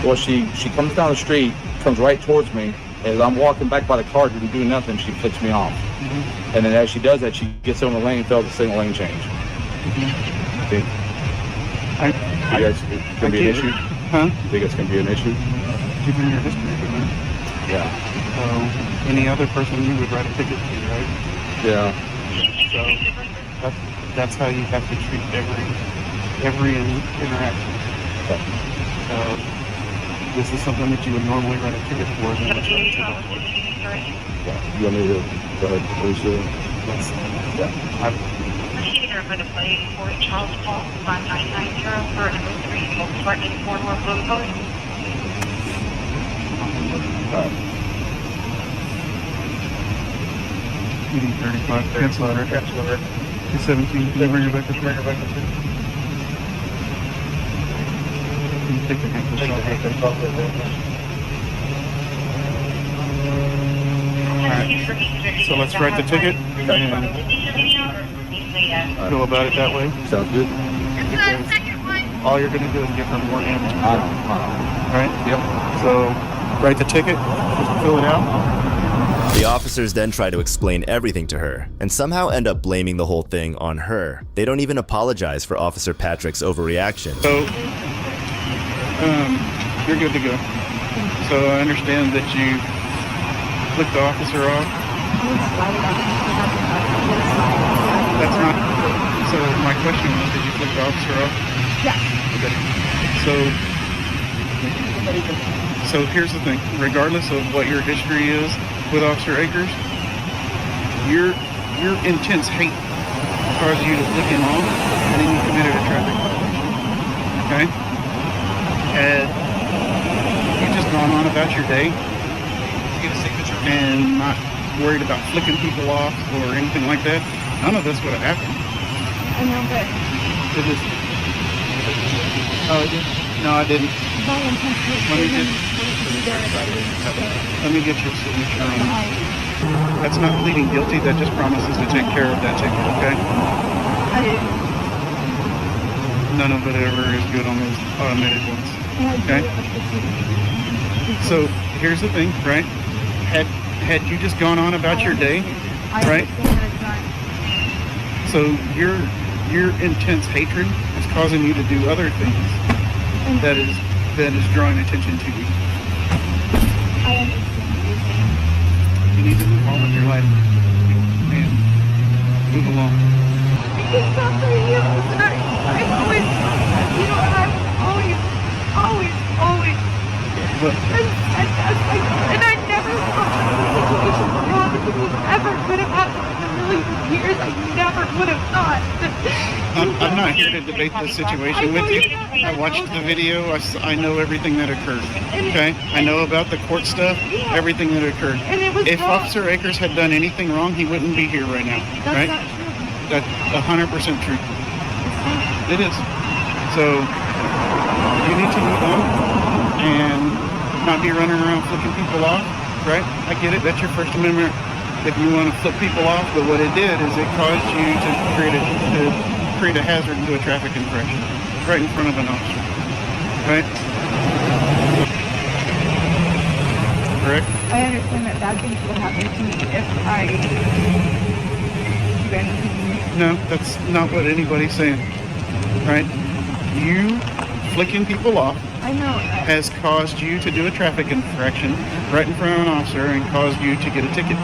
Well, she comes down the street, comes right towards me. As I'm walking back by the car, didn't do nothing, she flicks me off. Mm-hmm. And then as she does that, she gets on the lane, fails to signal lane change. Mm-hmm. See? You think it's going to be an issue? Huh? You think it's going to be an issue? Given your history, Yeah. so any other person you would write a ticket to, right? Yeah. So that's how you have to treat every interaction. So this is something that you would normally write a ticket for. And then it's write a ticket for. You want me to go ahead and police you? Yes. Yeah. Procedure for the plate for Charles Paul 5990 for number 3 Volkswagen 4 North Blue Post. Meeting 35, cancel order. 217, can you bring her back up here? Can you take the handcuffs off? Alright, so let's write the ticket and go about it that way. Sounds good. All you're going to do is give her more ammo. Alright? Yep. So, write the ticket, just fill it out. The officers then try to explain everything to her, and somehow end up blaming the whole thing on her. They don't even apologize for Officer Patrick's overreaction. So, you're good to go. So I understand that you flicked the officer off. That's not. So my question was, did you flip the officer off? Yes. Okay. So here's the thing. Regardless of what your history is with Officer Akers, your intense hate caused you to flick him off, and then you committed a traffic violation. Okay? Had you just gone on about your day and not worried about flicking people off or anything like that, none of this would have happened. I know, but Oh, I did? No, I didn't. Let me get your signature on it. That's not pleading guilty. That just promises to take care of that ticket, okay? None of it ever is good on those automated ones. Okay? So here's the thing, right? Had you just gone on about your day, right? So your intense hatred is causing you to do other things that is drawing attention to you. You need to move on with your life. Man, move along. It's not for you. I always, you know, and I'm always. And I never thought ever could have happened in a million years. I never would have thought. I'm not here to debate this situation with you. I watched the video. I know everything that occurred. Okay? I know about the court stuff, everything that occurred. If Officer Akers had done anything wrong, he wouldn't be here right now. Right? That's 100% true. It is. So you need to move on and not be running around flipping people off. Right? I get it. That's your First Amendment. If you want to flip people off, but what it did is it caused you to create a hazard into a traffic infraction right in front of an officer. Right? Correct? I understand that bad things will happen to me if I do anything. No, that's not what anybody's saying. Right? You flicking people off has caused you to do a traffic infraction right in front of an officer and caused you to get a ticket.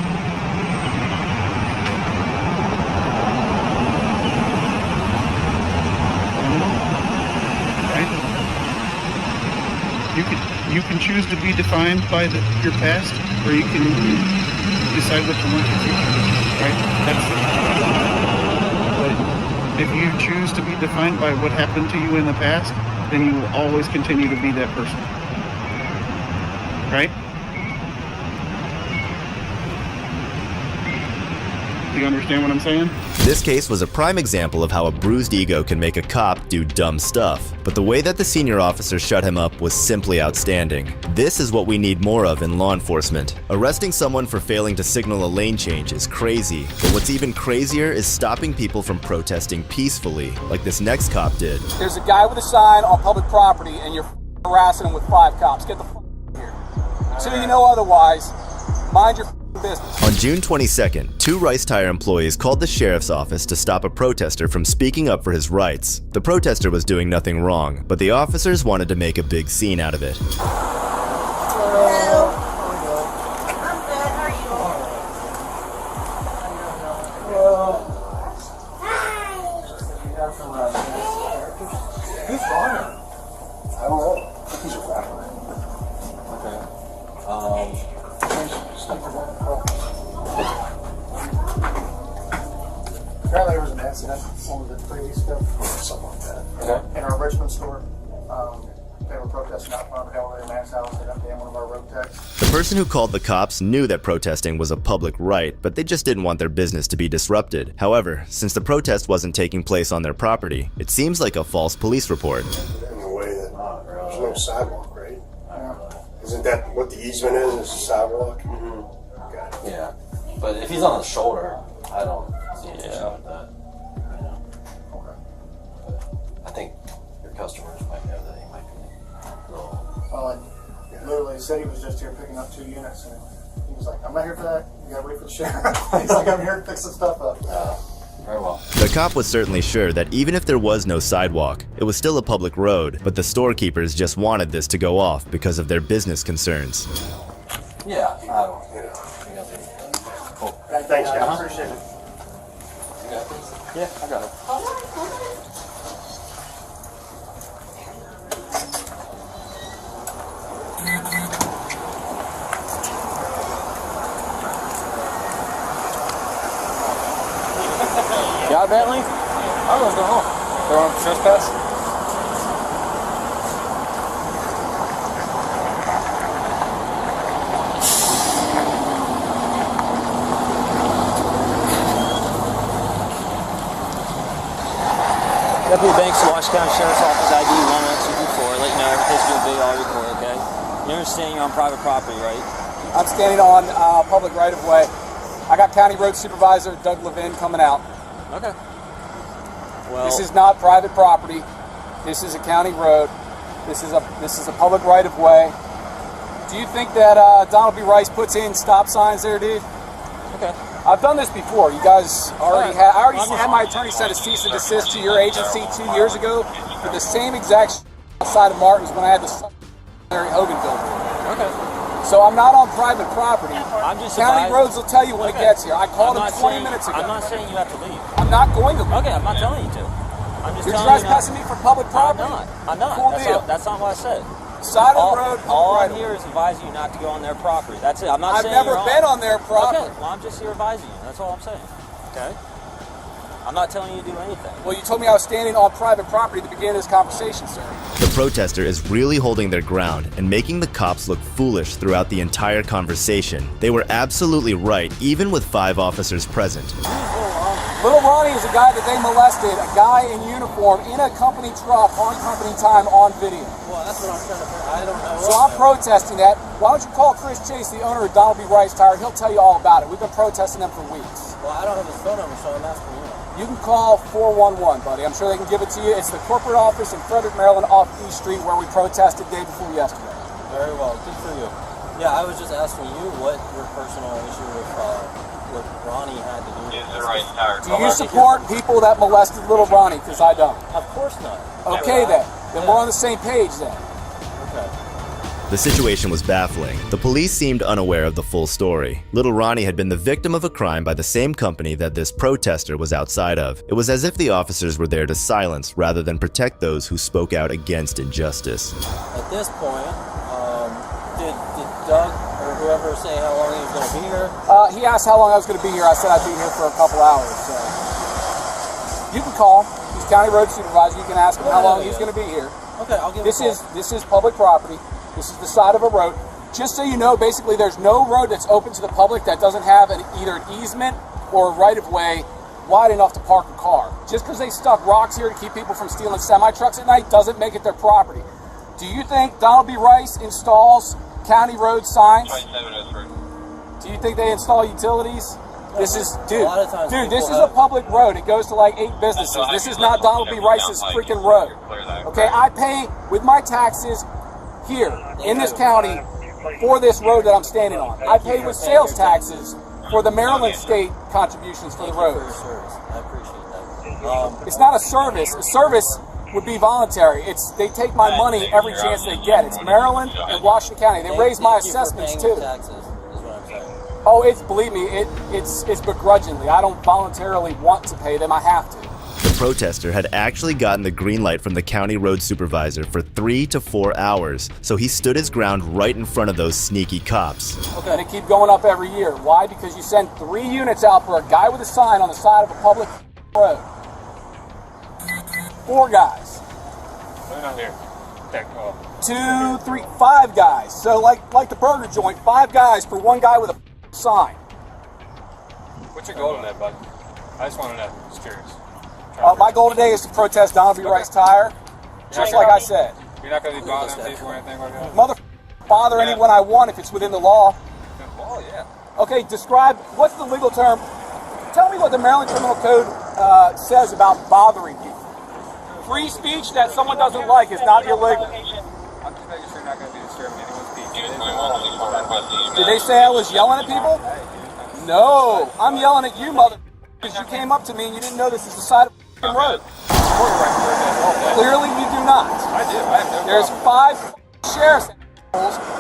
You can choose to be defined by your past, or you can decide what you want your future to be, right? But if you choose to be defined by what happened to you in the past, then you will always continue to be that person, right? Do you understand what I'm saying? This case was a prime example of how a bruised ego can make a cop do dumb stuff, but the way that the senior officer shut him up was simply outstanding. This is what we need more of in law enforcement. Arresting someone for failing to signal a lane change is crazy, but what's even crazier is stopping people from protesting peacefully, like this next cop did. There's a guy with a sign on public property and you're harassing him with 5 cops. Get the here. So you know otherwise, mind your business. On June 22nd, 2 Rice Tire employees called the sheriff's office to stop a protester from speaking up for his rights. The protester was doing nothing wrong, but the officers wanted to make a big scene out of it. Apparently there was an accident on the previous stuff, something like that. Okay. In our Richmond store, they were protesting out front of Hellray Max House and up in one of our road techs. The person who called the cops knew that protesting was a public right, but they just didn't want their business to be disrupted. However, since the protest wasn't taking place on their property, it seems like a false police report. In a way that there's no sidewalk, right? Isn't that what the easement is? It's a sidewalk? Mm-hmm. Yeah, but if he's on the shoulder, I don't see an issue with that. You know? Okay. But I think your customers might know that he might be a little. Well, literally said he was just here picking up 2 units, and he was like, "I'm not here for that. You gotta wait for the sheriff." He's like, "I'm here to fix some stuff up." Very well. The cop was certainly sure that even if there was no sidewalk, it was still a public road, but the storekeepers just wanted this to go off because of their business concerns. Yeah, I don't. Yeah. Thanks, guys. Appreciate it. You got this? Yeah, I got it. You got a Bentley? I was going home. They're on trespass? Deputy Banks, Washington County Sheriff's Office, ID 11224. Let you know everything's going to be all recorded, okay? You understand you're on private property, right? I'm standing on public right-of-way. I got County Road Supervisor Doug Levin coming out. Okay. Well, this is not private property. This is a county road. This is a public right-of-way. Do you think that Donald B. Rice puts in stop signs there, dude? Okay. I've done this before. You guys already had. I already had my attorney send a cease and desist to your agency 2 years ago for the same exact outside of Martin's when I had the Larry Hogan billboard. Okay. So I'm not on private property. I'm just County roads will tell you when it gets here. I called him 20 minutes ago. I'm not saying you have to leave. I'm not going to leave. Okay, I'm not telling you to. I'm just You're telling you. trespassing me for public property? I'm not. Cool That's deal. that's not what I said. Side of the road, all right I'm here is advising you not to go on their property. That's it. I'm not I've saying never you're been on their property. Okay, well, I'm just here advising you. That's all I'm saying. Okay? I'm not telling you to do anything. Well, you told me I was standing on private property at the beginning of this conversation, sir. The protester is really holding their ground and making the cops look foolish throughout the entire conversation. They were absolutely right, even with 5 officers present. Little Ronnie is a guy that they molested, a guy in uniform, in a company truck, on company time, on video. Well, that's what I'm trying to figure. I don't know. So I'm protesting that. Why don't you call Chris Chase, the owner of Donald B. Rice Tire? He'll tell you all about it. We've been protesting them for weeks. Well, I don't have his phone number, so I'm asking you. You can call 411, buddy. I'm sure they can give it to you. It's the corporate office in Frederick, Maryland, off East Street, where we protested day before yesterday. Very well. Good for you. Yeah, I was just asking you what your personal issue with Ronnie had to do with this. Do you support people that molested little Ronnie? Because I don't. Of course not. Okay, then. Then we're on the same page, then. Okay. The situation was baffling. The police seemed unaware of the full story. Little Ronnie had been the victim of a crime by the same company that this protester was outside of. It was as if the officers were there to silence rather than protect those who spoke out against injustice. At this point, did Doug or whoever say how long he was going to be here? He asked how long I was going to be here. I said I'd be here for a couple hours. So you can call. He's County Road Supervisor. You can ask him how long he's going to be here. Okay, I'll give him a call. This is public property. This is the side of a road. Just so you know, basically there's no road that's open to the public that doesn't have either an easement or a right-of-way wide enough to park a car. Just because they stuck rocks here to keep people from stealing semi-trucks at night doesn't make it their property. Do you think Donald B. Rice installs county road signs? Do you think they install utilities? This is, dude, this is a public road. It goes to like 8 businesses. This is not Donald B. Rice's freaking road. Okay, I pay with my taxes here in this county for this road that I'm standing on. I pay with sales taxes for the Maryland state contributions for the roads. I appreciate that. It's not a service. A service would be voluntary. They take my money every chance they get. It's Maryland and Washington County. They raise my assessments too. Oh, believe me, it's begrudgingly. I don't voluntarily want to pay them. I have to. The protester had actually gotten the green light from the county road supervisor for 3 to 4 hours, so he stood his ground right in front of those sneaky cops. Okay, and they keep going up every year. Why? Because you send 3 units out for a guy with a sign on the side of a public road. 4 guys. We're not here. 2, 3, 5 guys. So like the burger joint, 5 guys for 1 guy with a sign. What's your goal in that, bud? I just want to know. Just curious. My goal today is to protest Donald B. Rice Tire, just like I said. You're not going to be bothering people or anything like that? Bother anyone I want if it's within the law. Oh, yeah. Okay, describe, what's the legal term? Tell me what the Maryland Criminal Code says about bothering people. Free speech that someone doesn't like is not illegal. I'm just making sure you're not going to be disturbing anyone's peace. Did they say I was yelling at people? No, I'm yelling at you, mother, because you came up to me and you didn't know this is the side of the road. Clearly you do not. I do. I have no There's 5 sheriffs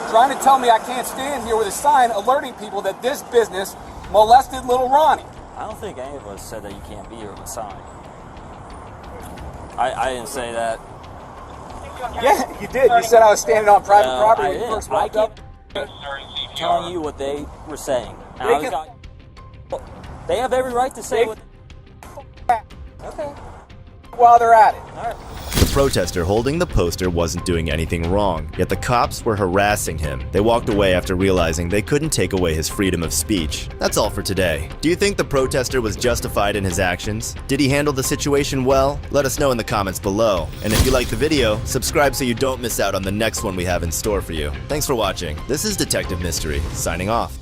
trying to tell me I can't stand here with a sign alerting people that this business molested little Ronnie. I don't think any of us said that you can't be here with a sign. I didn't say that. Yeah, you did. You said I was standing on private No, property I when you didn't. first walked up. Telling you what they were saying. And They I was they have every right to say what. Okay. While they're at it. All right. The protester holding the poster wasn't doing anything wrong, yet the cops were harassing him. They walked away after realizing they couldn't take away his freedom of speech. That's all for today. Do you think the protester was justified in his actions? Did he handle the situation well? Let us know in the comments below. And if you liked the video, subscribe so you don't miss out on the next one we have in store for you. Thanks for watching. This is Detective Mystery, signing off.